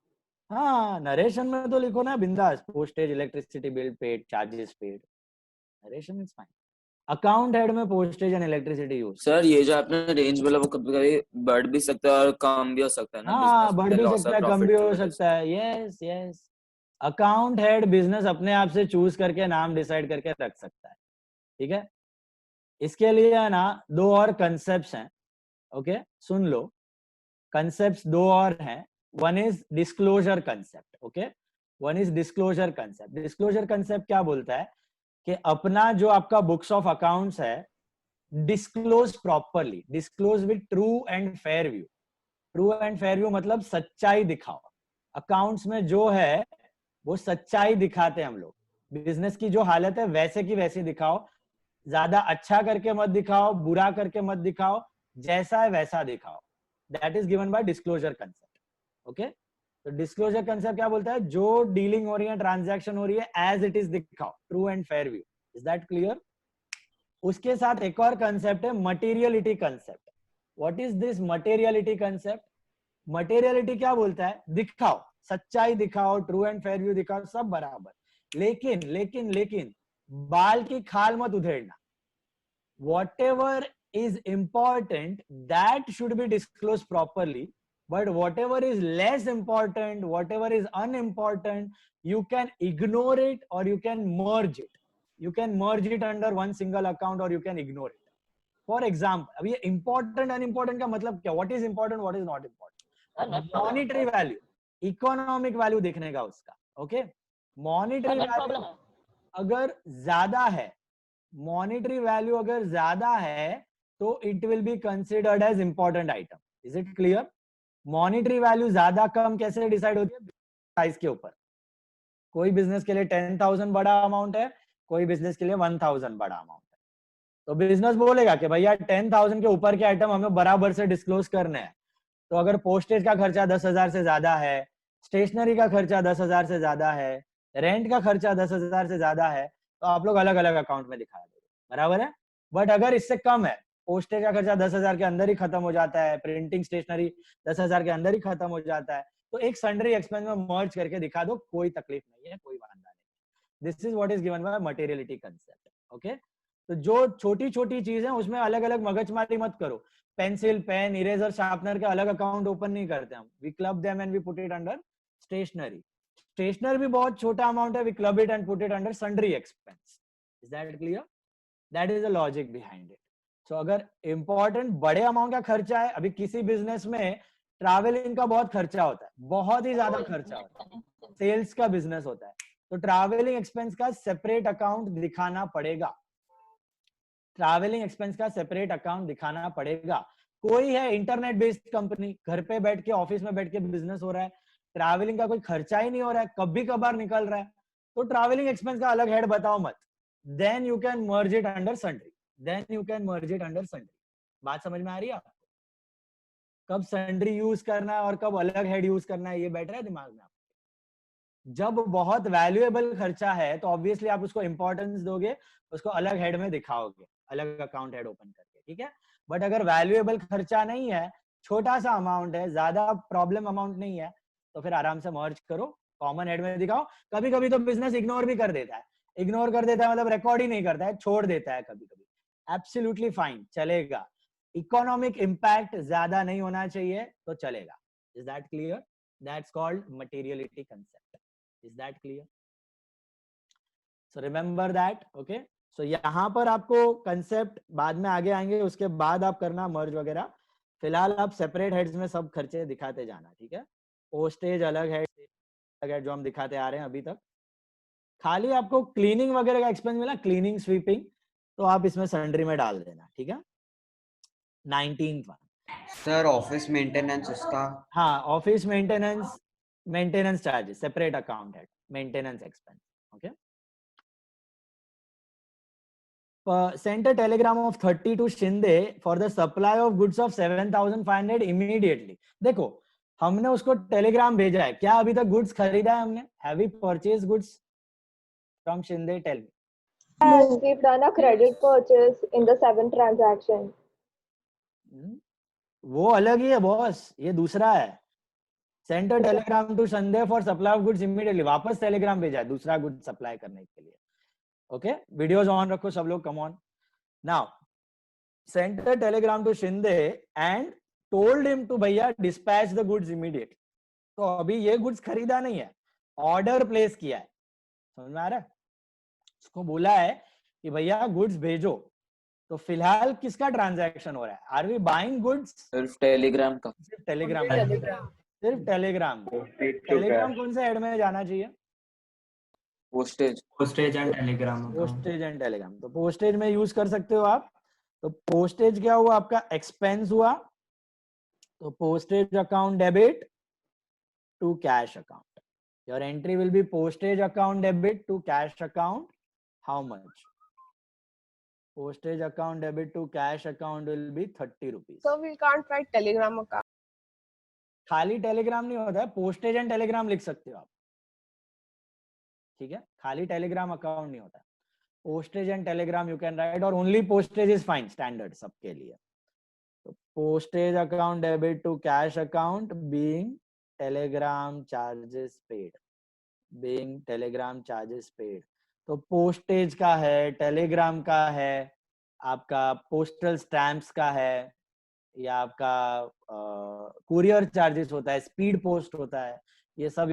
हाँ, नरेशन में तो लिखो ना बिंदास, postage, electricity bill paid, charges paid, narration is fine. Account head में postage and electricity use. Sir ये जो आपने रेंज बोला वो कभी कभी बढ़ भी सकता है और कम भी हो सकता है ना, हाँ, बिजनेस बढ़ में भी लॉस सकता और है, कम भी प्रॉफिट की हो वजह से। सकता है। Yes yes, account head business अपने आप से चूज करके नाम डिसाइड करके रख सकता है, ठीक है। इसके लिए है ना दो और कंसेप्ट्स हैं, ओके, सुन लो। कंसेप्ट्स दो और हैं, one is disclosure concept, okay, one is disclosure concept. Disclosure concept क्या बोलता है कि अपना जो आपका बुक्स ऑफ अकाउंट्स है, disclose properly, disclose with true and fair view. True and fair view मतलब सच्चाई दिखाओ। अकाउंट्स में जो है वो सच्चाई दिखाते हैं हम लोग। बिजनेस की जो हालत है वैसे की वैसी दिखाओ, ज्यादा अच्छा करके मत दिखाओ, बुरा करके मत दिखाओ, जैसा है वैसा दिखाओ। That is given by disclosure concept, okay. तो डिस्क्लोजर कंसेप्ट क्या बोलता है, जो डीलिंग हो रही है, ट्रांजैक्शन हो रही है, एज इट इज दिखाओ, true and fair view. Is that clear? उसके साथ एक और कंसेप्ट है materiality concept. What is this materiality concept? Materiality क्या बोलता है, दिखाओ, सच्चाई दिखाओ, ट्रू एंड फेयर व्यू दिखाओ, सब बराबर, लेकिन लेकिन लेकिन बाल की खाल मत उधेड़ना। whatever is important that should be disclosed properly, but whatever is less important, whatever is unimportant, you can ignore it or you can merge it. You can merge it under one single account or you can ignore it. For example, अब ये important unimportant का मतलब क्या, what is important, what is not important? Monetary value, economic value देखने का उसका, okay? Monetary value अगर ज्यादा है, मॉनिटरी वैल्यू अगर ज्यादा है तो it will be considered as important item. Is it clear? Monetary value ज्यादा कम कैसे डिसाइड होती है? साइज के ऊपर। कोई बिजनेस के लिए 10,000 बड़ा अमाउंट है, कोई बिजनेस के लिए 1,000 बड़ा अमाउंट है। तो बिजनेस बोलेगा कि भैया 10,000 के ऊपर के आइटम हमें बराबर से डिस्क्लोज करने हैं। तो अगर पोस्टेज का खर्चा 10,000 से ज्यादा है, स्टेशनरी का खर्चा 10,000 से ज्यादा है, रेंट का खर्चा 10,000 से ज्यादा है, तो आप लोग अलग अलग अकाउंट में दिखा दोगे, बराबर है। बट अगर इससे कम है, पोस्टेज का खर्चा 10,000 के अंदर ही खत्म हो जाता है, प्रिंटिंग स्टेशनरी 10,000 के अंदर ही खत्म हो जाता है, तो एक सन्ड्री एक्सपेंस में मर्ज करके दिखा दो, कोई तकलीफ नहीं है, कोई वांदा नहीं। This is what is given by materiality concept, okay. तो जो छोटी छोटी चीज है उसमें अलग अलग मगजमारी मत करो। पेंसिल, पेन, इरेजर, शार्पनर के अलग अकाउंट ओपन नहीं करते हम, we club them and we put it under stationery. Stationery भी बहुत छोटा अमाउंट है, we club it and put it under sundry expense. Is that clear? That is the logic behind it. So अगर important बड़े amount का खर्चा है, अभी किसी बिजनेस में ट्रैवलिंग का बहुत खर्चा होता है, बहुत ही ज्यादा खर्चा होता है, सेल्स का बिजनेस होता है, तो ट्रैवलिंग एक्सपेंस का सेपरेट अकाउंट दिखाना पड़ेगा। ट्रैवलिंग एक्सपेंस का सेपरेट अकाउंट दिखाना पड़ेगा। कोई है इंटरनेट बेस्ड कंपनी, घर पे बैठ के, ऑफिस में बैठ के बिजनेस हो रहा है, ट्रैवलिंग का कोई खर्चा ही नहीं हो रहा है, कभी कभार निकल रहा है, तो ट्रैवलिंग एक्सपेंस का अलग हेड बताओ मत। Then you can merge it under sundry, then you can merge it under sundry. बात समझ में आ रही है आपको? कब सन्ड्री यूज करना है और कब अलग हेड यूज करना है, ये बैठ रहा है दिमाग में आपको? जब बहुत वैल्यूएबल खर्चा है तो ऑब्वियसली आप उसको इंपॉर्टेंस दोगे, उसको अलग हेड में दिखाओगे, अलग अकाउंट हेड ओपन करके, ठीक है। बट अगर वैल्यूएबल खर्चा नहीं है, छोटा सा अमाउंट है, ज्यादा प्रॉब्लम अमाउंट नहीं है, तो फिर आराम से मर्ज करो, कॉमन हेड में दिखाओ। कभी कभी तो बिजनेस इग्नोर भी कर देता है, इग्नोर कर देता है मतलब रिकॉर्ड ही नहीं करता है, छोड़ देता है कभी कभी, एब्सोल्युटली फाइन, चलेगा। इकोनॉमिक इंपैक्ट ज्यादा नहीं होना चाहिए तो चलेगा। Is that clear? That's called materiality concept. Is that clear? So remember that, okay. So यहाँ पर आपको कंसेप्ट बाद में आगे आएंगे, उसके बाद आप करना मर्ज वगैरह। फिलहाल आप सेपरेट हेड्स में सब खर्चे दिखाते जाना, ठीक है। पोस्टेज अलग है जो हम दिखाते आ रहे हैं अभी तक। खाली आपको क्लीनिंग वगैरह का एक्सपेंस मिला, क्लीनिंग, स्वीपिंग, तो आप इसमें सन्ड्री में डाल देना, ठीक है। 19th one sir office maintenance उसका? हाँ, office maintenance, maintenance charges, separate account head, maintenance expense, okay. Sent a telegram of 30 to Shinde for the supply of goods of 7,500 immediately. देखो, हमने उसको टेलीग्राम भेजा है, क्या अभी तक गुड्स खरीदा है हमने? Have we purchased goods from Shinde? Tell me. Yes, we've done a credit purchase in the 7th transaction. वो अलग ही है बॉस, ये दूसरा है। Send a telegram to Shinde for supply of goods immediately, वापस टेलीग्राम भेजा है दूसरा गुड सप्लाई करने के लिए। ओके, वीडियोस ऑन रखो सब लोग, come on now. Send a telegram to Shinde and told him to भैया डिस्पैच द गुड्स इमीडिएट। तो अभी ये गुड्स खरीदा नहीं है, ऑर्डर प्लेस किया है, समझ में आ रहा है? उसको बोला है कि भैया गुड्स भेजो। तो फिलहाल किसका ट्रांजैक्शन हो रहा है? Are we buying goods? सिर्फ टेलीग्राम का। सिर्फ टेलीग्राम, सिर्फ टेलीग्राम। टेलीग्राम कौन से ऐड में जाना चाहिए? Postage and Telegram. Postage and Telegram, तो पोस्टेज में यूज कर सकते हो आप। तो पोस्टेज क्या हुआ आपका? एक्सपेंस हुआ। तो postage account debit to cash account, your entry will be postage account debit to cash account. How much? Postage account debit to cash account will be 30 rupees. So we can't write telegram account. खाली Telegram नहीं होता है, postage and Telegram लिख सकते हो आप, ठीक है? खाली टेलीग्राम अकाउंट नहीं होता है, postage and telegram you can write, और only postage is fine, standard सबके लिए। तो postage account debit to cash account being telegram charges paid, being telegram charges paid. तो पोस्टेज का है, टेलीग्राम का है, आपका पोस्टल स्टैम्प्स का है, या आपका कुरियर चार्जेस होता है, स्पीड पोस्ट होता है, ये सब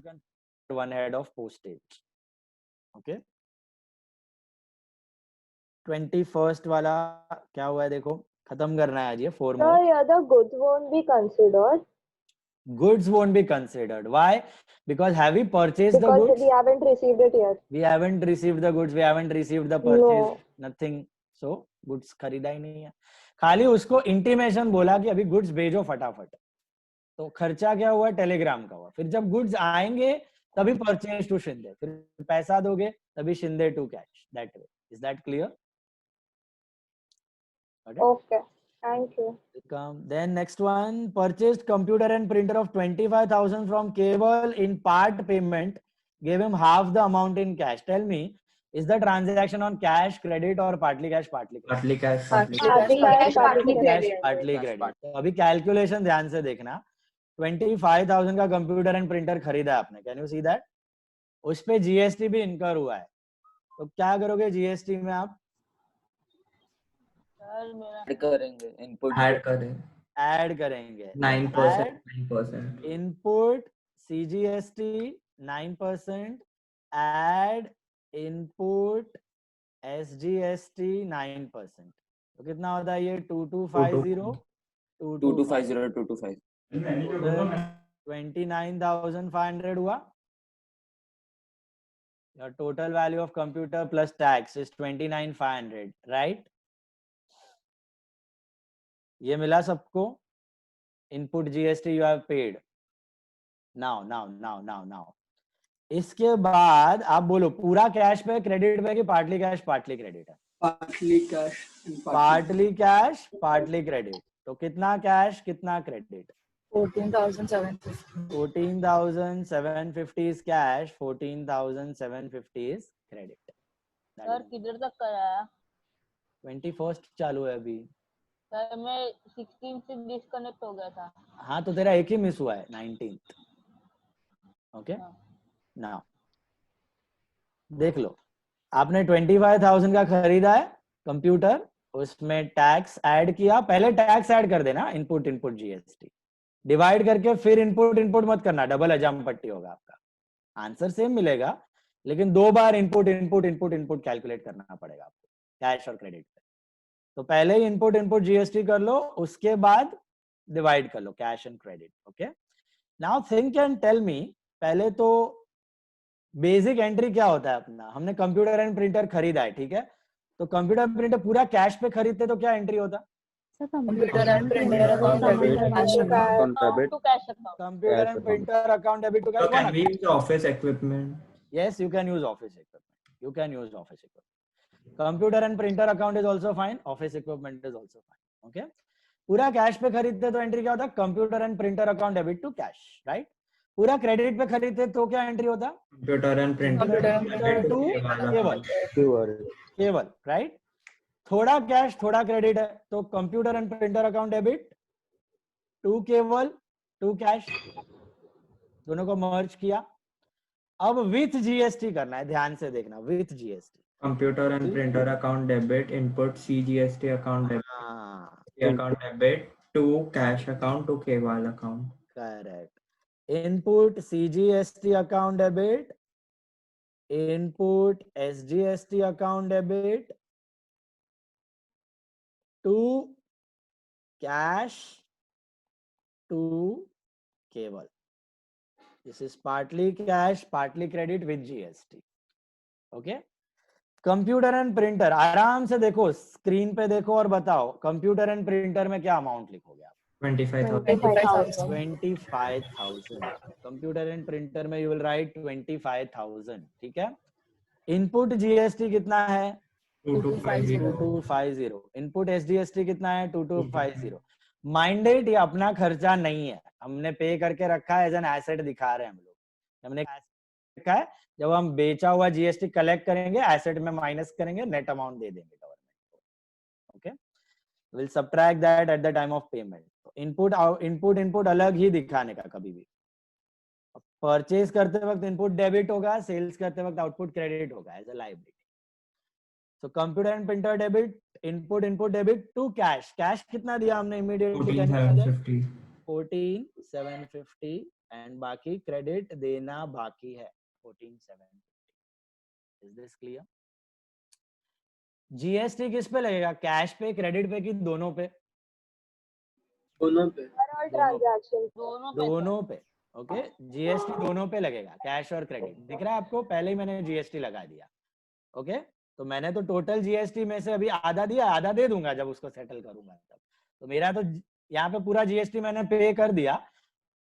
one head of postage. Okay, 21st वाला क्या हुआ है देखो, खत्म करना है आज ये 4 Sir, more. yeah, the goods won't be considered Goods won't be considered. Why? Because have we purchased the because goods? we haven't received it yet. We haven't received the goods. We haven't received the purchase. Nothing. So goods खरीदा ही नहीं है, खाली उसको intimation बोला कि अभी goods भेजो फटाफट। तो खर्चा क्या हुआ? टेलीग्राम का हुआ। फिर जब गुड्स आएंगे तभी परचेज टू शिंदे, फिर पैसा दोगे तभी Shinde to cash, that way. Is that clear? Okay, thank you. Then next one, purchased computer and printer of 25,000 from Keval in part payment, gave him half the amount in cash. Tell me, is the transaction on cash, credit or partly cash, partly credit? Partly cash, Partly cash, partly credit. Partly credit। तो अभी calculation ध्यान से देखना। 25,000 का computer and printer खरीदा आपने, can you see that? उस पे जीएसटी भी इनकर हुआ है, तो क्या करोगे जीएसटी में आप? ऐड करेंगे, इनपुट ऐड करेंगे, ऐड करेंगे 9%। Input CGST 9%, add input SGST 9%, तो कितना होता है ये? 2250 29,500 हुआ। Your total value of computer plus tax is 29,500, right? ये मिला सबको? Input GST you have paid. Now इसके बाद आप बोलो पूरा कैश पे, क्रेडिट पे, कि पार्टली कैश पार्टली क्रेडिट है? Partly cash, partly cash partly credit. तो कितना कैश कितना credit? 14,750 is cash, 14,750 is credit. Sir किधर तक कराया? 21st चालू है अभी। सर मैं 16 से डिस्कनेक्ट हो गया था। हाँ तो तेरा एक ही मिस हुआ है, 19th। ओके, नाउ देख लो, आपने 25,000 का खरीदा है कंप्यूटर, उसमें टैक्स ऐड किया। पहले टैक्स ऐड कर देना, इनपुट जीएसटी डिवाइड करके, फिर इनपुट मत करना, डबल अजाम पट्टी होगा आपका। आंसर सेम मिलेगा लेकिन 2 बार इनपुट कैलकुलेट करना पड़ेगा आपको कैश और क्रेडिट पे। तो पहले ही इनपुट जीएसटी कर लो, उसके बाद डिवाइड कर लो cash and credit. Okay, now think and tell me, पहले तो बेसिक एंट्री क्या होता है अपना? हमने कंप्यूटर एंड प्रिंटर खरीदा है, ठीक है? तो कंप्यूटर प्रिंटर पूरा कैश पे खरीदते तो क्या एंट्री होता? Computer and printer account debit to cash account. Computer and printer account debit to cash. So can we use office equipment? Yes, you can use office equipment. Computer and printer account is also fine. Office equipment is also fine. Okay. पूरा cash पे खरीदते तो entry क्या होता? Computer and printer account debit to cash, right? पूरा credit पे खरीदते तो क्या एंट्री होता? Computer and printer to Kewal, right? थोड़ा कैश थोड़ा क्रेडिट है, तो computer and printer account debit to Kewal to cash, दोनों को मर्ज किया। अब विथ जीएसटी करना है, ध्यान से देखना, with GST. Computer and printer account debit, input CGST account debit, account debit to cash account to KVAL account. Correct. Input CGST account debit, input SGST account debit to cash to KVAL. This is partly cash, partly credit with GST. Okay. Computer and printer, आराम से देखो, screen पे देखो और बताओ computer and printer में क्या amount लिखोगे आप? 25,000. 25,000. कंप्यूटर एंड प्रिंटर में यू विल राइट 25,000, ठीक है। इनपुट जीएसटी कितना है? 2250. इनपुट एसजीएसटी कितना है? 2250. माइंडेड ये अपना खर्चा नहीं है, हमने पे करके रखा है, एज एन एसेट दिखा रहे हैं हम लोग, हमने रखा है। जब हम बेचा हुआ जीएसटी कलेक्ट करेंगे, एसेट में माइनस करेंगे, नेट अमाउंट दे देंगे गवर्नमेंट को। Okay, will subtract that at the time of payment. Input अलग ही दिखाने का कभी भी। परचेज करते वक्त इनपुट डेबिट होगा, सेल्स करते वक्त आउटपुट क्रेडिट होगा as a liability. So computer and printer debit, input debit to cash. Cash कितना दिया हमने इमीडिएटली? 14,750 एंड बाकी क्रेडिट देना बाकी है 14,750। Is this clear? जीएसटी किस पे लगेगा? कैश पे, क्रेडिट पे कि दोनों पे? दोनों पे। दोनों पे। ओके, जीएसटी दोनों पे लगेगा, कैश और क्रेडिट। दिख रहा है आपको? पहले ही मैंने जीएसटी लगा दिया। ओके, तो मैंने तो टोटल जीएसटी में से अभी आधा दिया, आधा दे दूंगा जब उसको सेटल करूंगा तब। तो मेरा तो यहाँ पे पूरा जीएसटी मैंने पे कर दिया,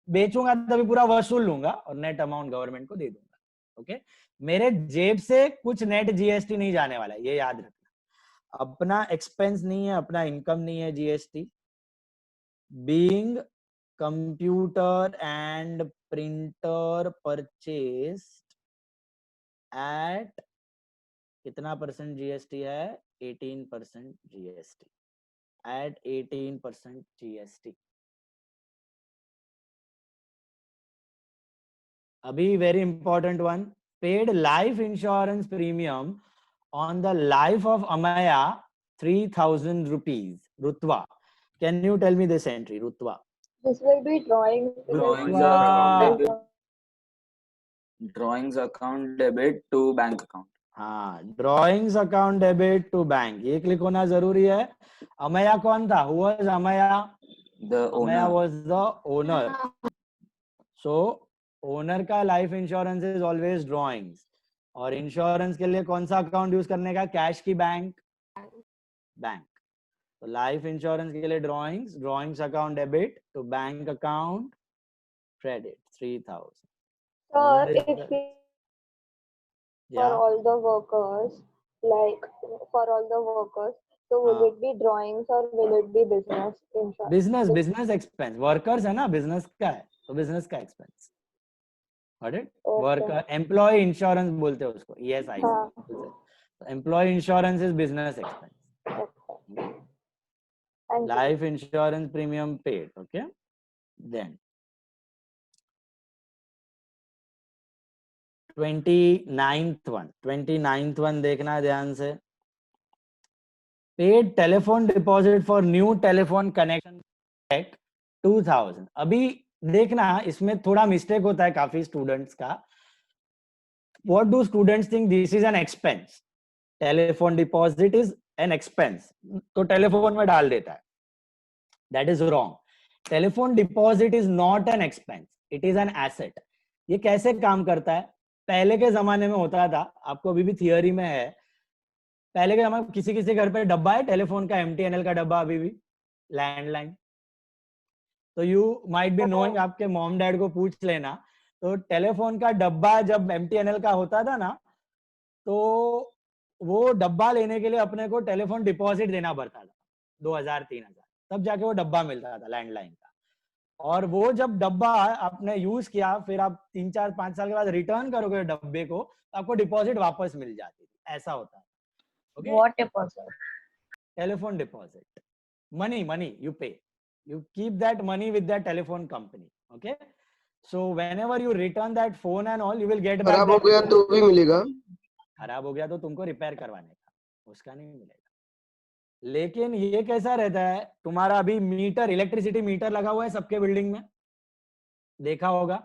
बेचूंगा तभी पूरा वसूल लूंगा और नेट अमाउंट गवर्नमेंट को दे दूंगा। ओके, मेरे जेब से कुछ नेट जीएसटी नहीं जाने वाला है, ये याद रखना। अपना एक्सपेंस नहीं है, अपना इनकम नहीं है GST. Being computer and printer purchased at कितना परसेंट जीएसटी है? 18% जीएसटी, एट 18% जीएसटी। अभी very important one, paid life insurance premium on the life of Amaya 3,000 rupees. Rutva, can you tell me this entry, Rutva? This will be drawings account debit to bank account. हाँ, drawings account debit to bank, ये click होना जरूरी है। अमया कौन था? Who was Amaya? Amaya was the owner. So owner का life insurance is always drawings. और insurance के लिए कौन सा अकाउंट यूज करने का? कैश की बैंक? बैंक। तो लाइफ इंश्योरेंस के लिए drawings account debit to bank account credit 3,000. Sir, if for all the workers, like for all the workers, so will it be drawings or will it be business insurance? Business expense, workers है ना, business का है तो business का expense. Worker employ insurance बोलते हैं उसको, ESI। Employ insurance is business expense. Life insurance premium paid. Okay, then 29th one देखना ध्यान से। Paid telephone deposit for new telephone connection 2,000। अभी देखना, इसमें थोड़ा मिस्टेक होता है काफी स्टूडेंट्स का। What do students think? This is an expense, telephone deposit is an expense, तो टेलीफोन में डाल देता है। That is wrong. Telephone deposit is not an expense, it is an asset. ये कैसे काम करता है? पहले के जमाने में होता था, आपको अभी भी थियोरी में है, पहले के जमाने में किसी घर पे डब्बा है टेलीफोन का, MTNL का डब्बा, अभी भी लैंडलाइन। तो यू माइट बी नोइंग, आपके मॉम डैड को पूछ लेना। तो टेलीफोन का डब्बा जब MTNL का होता था ना, तो वो डब्बा लेने के लिए अपने को टेलीफोन डिपॉजिट देना पड़ता था 2,000-3,000, तब जाके वो डब्बा मिलता था लैंडलाइन का। और वो जब डब्बा आपने यूज किया, फिर आप 3-4-5 साल के बाद रिटर्न करोगे डब्बे को, तो आपको डिपॉजिट वापस मिल जाती थी, ऐसा होता है। Okay, What deposit? telephone deposit. Money you pay. You keep that money with that telephone company. Okay. So whenever you return that phone and all, you will get back. खराब हो गया तो भी मिलेगा? खराब हो गया तो तुमको रिपेयर करवाने का, उसका नहीं मिलेगा। लेकिन ये कैसा रहता है, तुम्हारा अभी मीटर, इलेक्ट्रिसिटी मीटर लगा हुआ है सबके बिल्डिंग में, देखा होगा।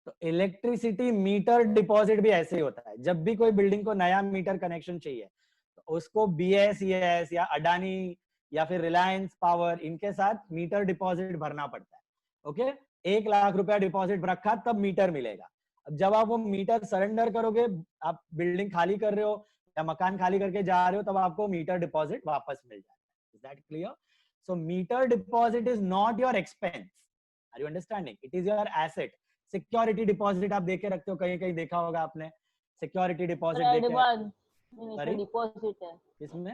तो इलेक्ट्रिसिटी मीटर डिपॉजिट भी ऐसे ही होता है। जब भी कोई बिल्डिंग को नया मीटर कनेक्शन चाहिए तो उसको BSES या अडानी या फिर रिलायंस पावर, इनके साथ मीटर डिपॉजिट भरना पड़ता है। ओके, 1 लाख रुपया डिपॉजिट रखा तब मीटर मिलेगा। अब जब आप वो मीटर सरेंडर करोगे, आप बिल्डिंग खाली कर रहे हो या मकान खाली करके जा रहे हो, तब आपको मीटर डिपॉजिट वापस मिल जाता है। Is that clear? So meter deposit is not your expense, are you understanding? It is your asset. Security deposit आप देख के रखते हो, कहीं कहीं देखा होगा आपने, सिक्योरिटी डिपॉजिट डिपॉजिट है इसमें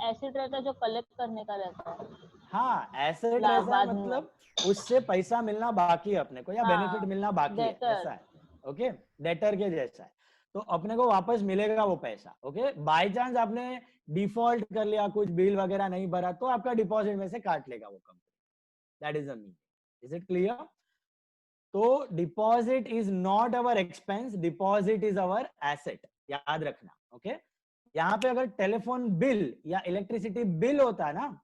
एसेट रहता है जो कलेक्ट करने का रहता है। हाँ, एसेट रहता है, मतलब उससे पैसा मिलना बाकी है अपने को, या बेनिफिट मिलना बाकी है, ऐसा है। ओके, डेटर के जैसा है, तो अपने को वापस मिलेगा वो पैसा। ओके, बाय चांस आपने डिफॉल्ट कर लिया, कुछ बिल वगैरह नहीं भरा, तो आपका डिपॉजिट में से काट लेगा वो company. That is the meaning. Is it clear? तो deposit is not our expense, deposit is our asset, याद रखना। ओके, यहाँ पे अगर टेलीफोन बिल या इलेक्ट्रिसिटी बिल होता है ना,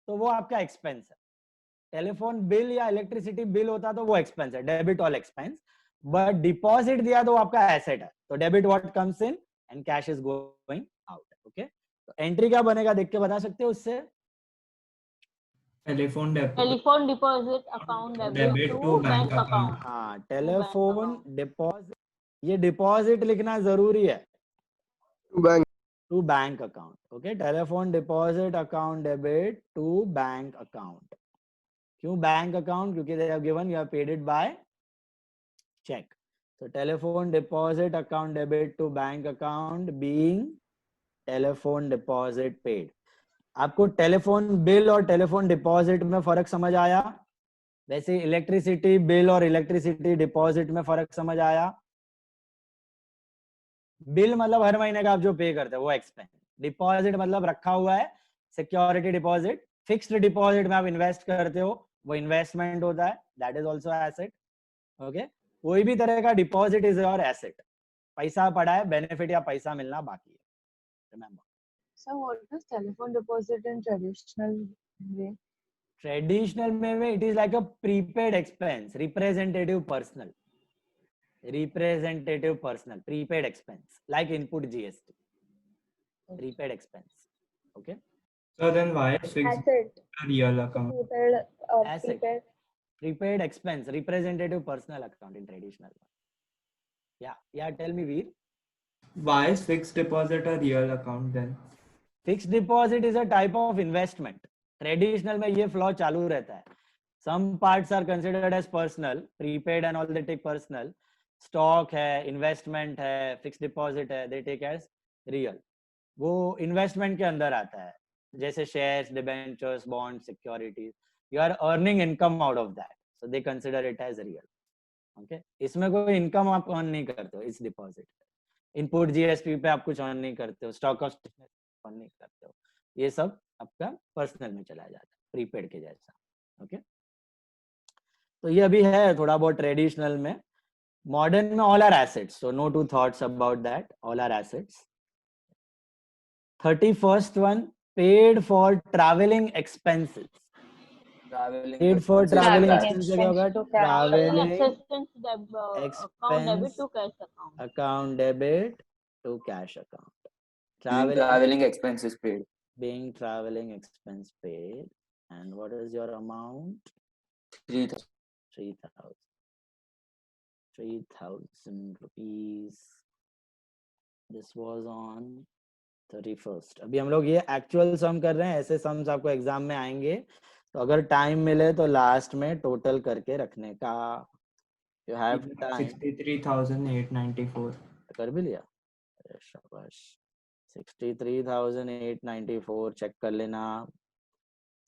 तो वो आपका एक्सपेंस है। टेलीफोन बिल या इलेक्ट्रिसिटी बिल होता तो वो एक्सपेंस है, debit all expense. But deposit दिया तो वो आपका एसेट है, तो debit what comes in and cash is going out. Okay, तो एंट्री क्या बनेगा देख के बता सकते हो उससे? Telephone deposit account debit to bank account. हाँ, टेलीफोन डिपॉजिट, ये डिपॉजिट लिखना जरूरी है, to bank account. Okay, telephone deposit account debit to bank account. क्यों बैंक अकाउंट? क्योंकि they have given you have paid it by cheque. So telephone deposit account debit to bank account being telephone deposit paid. आपको telephone bill और telephone deposit में फर्क समझ आया? वैसे electricity bill और इलेक्ट्रिसिटी डिपॉजिट में फर्क समझ आया? बिल मतलब हर महीने का आप जो पे करते हो वो एक्सपेंस, डिपॉजिट मतलब रखा हुआ है, सिक्योरिटी डिपॉजिट। फिक्स्ड डिपॉजिट में आप इन्वेस्ट करते हो, वो इन्वेस्टमेंट होता है, that is also asset. Okay, कोई भी तरह का डिपॉजिट इज योर एसेट। पैसा पड़ा है, बेनिफिट या पैसा मिलना बाकी है, remember. So what is telephone deposit in traditional way? Traditional way it is like a prepaid expense, representative personal, prepaid expense, like input GST, prepaid expense. Okay, so then why is fixed a real account? Asset, prepaid expense, representative personal account in traditional one. Yeah, tell me Veer, why is fixed deposit a real account then? Fixed deposit is a type of investment. Traditional में ये flow चालू रहता है. Some parts are considered as personal, prepaid and all they take personal. Stock है, investment है, fixed deposit है, they take as real. वो investment के अंदर आता है, जैसे shares, debentures, bonds, securities. You are earning income out of that, so they consider it as real. Okay? इसमें कोई income आप earn नहीं करते हो इस deposit पे. Input GST पे आप कुछ earn नहीं करते हो, stock of नहीं करते हो, ये सब आपका पर्सनल में चला जाता है, प्रीपेड के जैसा। ओके, तो ये अभी है थोड़ा बहुत ट्रेडिशनल में। मॉडर्न में all are assets, so no two thoughts about that, all are assets. 31st one, paid for travelling expenses. Paid for travelling expenses क्या होगा? Travelling expense account debit to cash account. Traveling expenses paid. Being traveling expense paid. And what is your amount? 3,000. 3,000 rupees. This was on 31st. अभी हम लोग ये actual सम कर रहे हैं, ऐसे सम्स आपको एग्जाम में आएंगे, तो अगर टाइम मिले तो लास्ट में टोटल करके रखने का। You have time. 63,894. कर भी लिया? शाबाश। 63,894 चेक कर लेना।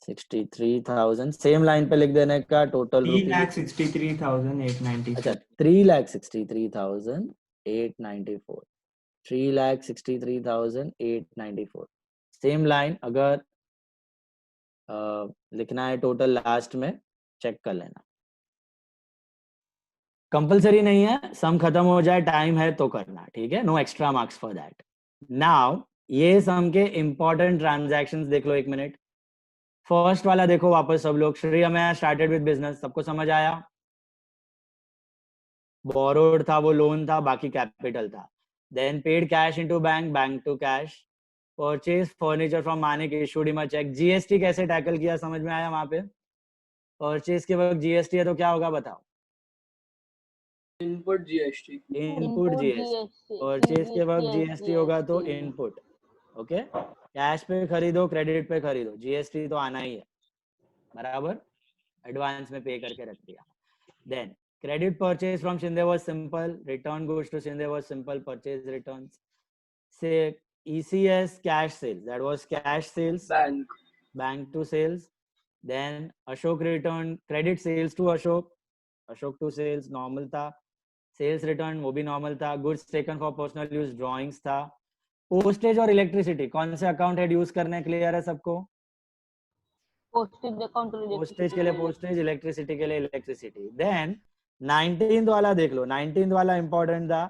63,000 सेम लाइन पे लिख देने का। टोटल 3,63,894। अच्छा, 3,63,894। 3,63,894. सेम लाइन अगर लिखना है टोटल लास्ट में, चेक कर लेना। कंपलसरी नहीं है, सम खत्म हो जाए टाइम है तो करना, ठीक है, no extra marks for that. Now ये सम के इंपॉर्टेंट ट्रांजैक्शंस देख लो एक मिनट। फर्स्ट वाला देखो वापस सब लोग, श्री मैं स्टार्टेड विद बिजनेस, सबको समझ आया? बोरोड था, वो लोन था, बाकी कैपिटल था। Then paid cash into bank, bank to cash. Purchase furniture from Manik, issued him a cheque. GST कैसे टैकल किया समझ में आया वहां पे? परचेज के वक्त जीएसटी है तो क्या होगा बताओ? Input GST. Input GST. Purchase के वक्त जीएसटी होगा तो इनपुट। ओके, कैश पे खरीदो, क्रेडिट पे खरीदो, जीएसटी तो आना ही है, बराबर, एडवांस में पे करके रख दिया। Then credit purchase from Shinde was simple, return goods to Shinde was simple, purchase returns. Say ECS cash sales, that was cash sales, bank to sales. Then Ashok return credit sales to Ashok, Ashok to sales, normal था. Sales return वो भी normal था. Goods taken for personal use, drawings था. Postage और electricity कौन से account head use करने clear है सबको? पोस्टेज अकाउंट, पोस्टेज के लिए पोस्टेज, इलेक्ट्रिसिटी के लिए इलेक्ट्रिसिटी। देन 19th वाला देख लो, 19th वाला इंपॉर्टेंट था।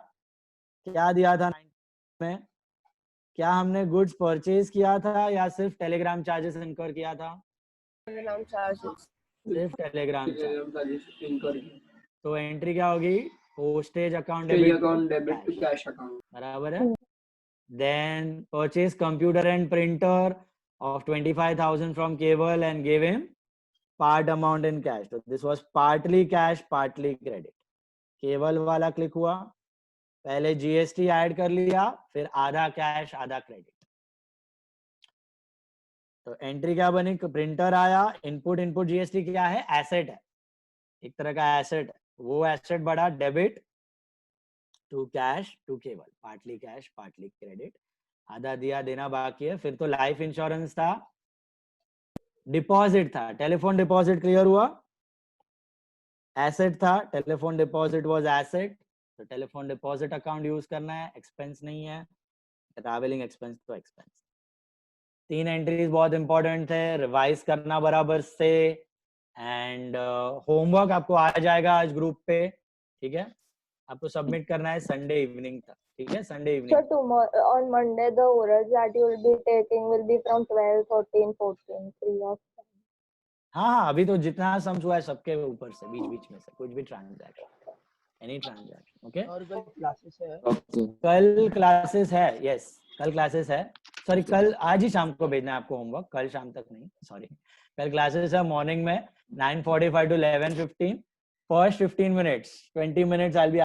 क्या दिया था 19th में? क्या हमने गुड्स परचेज किया था या सिर्फ टेलीग्राम चार्जेस इनकर किया था? Telegram charges. सिर्फ टेलीग्राम चार्जेस। तो एंट्री क्या होगी? Postage account debit to cash account, बराबर है। Then purchase computer and printer of 25,000 from Keval and gave him part amount in cash. So this was partly cash, partly credit. Keval वाला click हुआ, पहले GST add कर लिया, फिर आधा cash आधा क्रेडिट। तो एंट्री क्या बनी? प्रिंटर आया, इनपुट, इनपुट जीएसटी क्या है? एसेट है, एक तरह का एसेट है। वो एसेट बढ़ा डेबिट टू कैश टू केवल, पार्टली कैश पार्टली क्रेडिट, आधा दिया, देना बाकी है। फिर तो लाइफ इंश्योरेंस था, डिपॉजिट था, टेलीफोन डिपॉजिट क्लियर हुआ, एसेट था, टेलीफोन डिपॉजिट वाज एसेट, तो टेलीफोन डिपॉजिट अकाउंट यूज करना है, एक्सपेंस नहीं है, ट्रैवलिंग एक्सपेंस तो एक्सपेंस। 3 एंट्रीज बहुत इंपॉर्टेंट थे, रिवाइज करना बराबर से। एंड होमवर्क आपको आ जाएगा आज ग्रुप पे, ठीक है, आपको सबमिट करना है संडे इवनिंग तक, ठीक है, Sunday evening. So tomorrow on Monday the orals that you will be taking will be from 12, 13, 14, 3 of them. हाँ, अभी तो जितना सम्स हुआ है सबके ऊपर से, बीच बीच में से कुछ भी ट्रांजैक्शन, एनी ट्रांजैक्शन, ओके। और कल क्लासेस है? कल क्लासेस है, यस, कल क्लासेस है। सॉरी, कल आज ही शाम को भेजना है आपको होमवर्क, कल शाम तक नहीं, सॉरी। कल क्लासेस है मॉर्निंग में 9:45 to 11:15, first 15 minutes, 20 minutes I'll be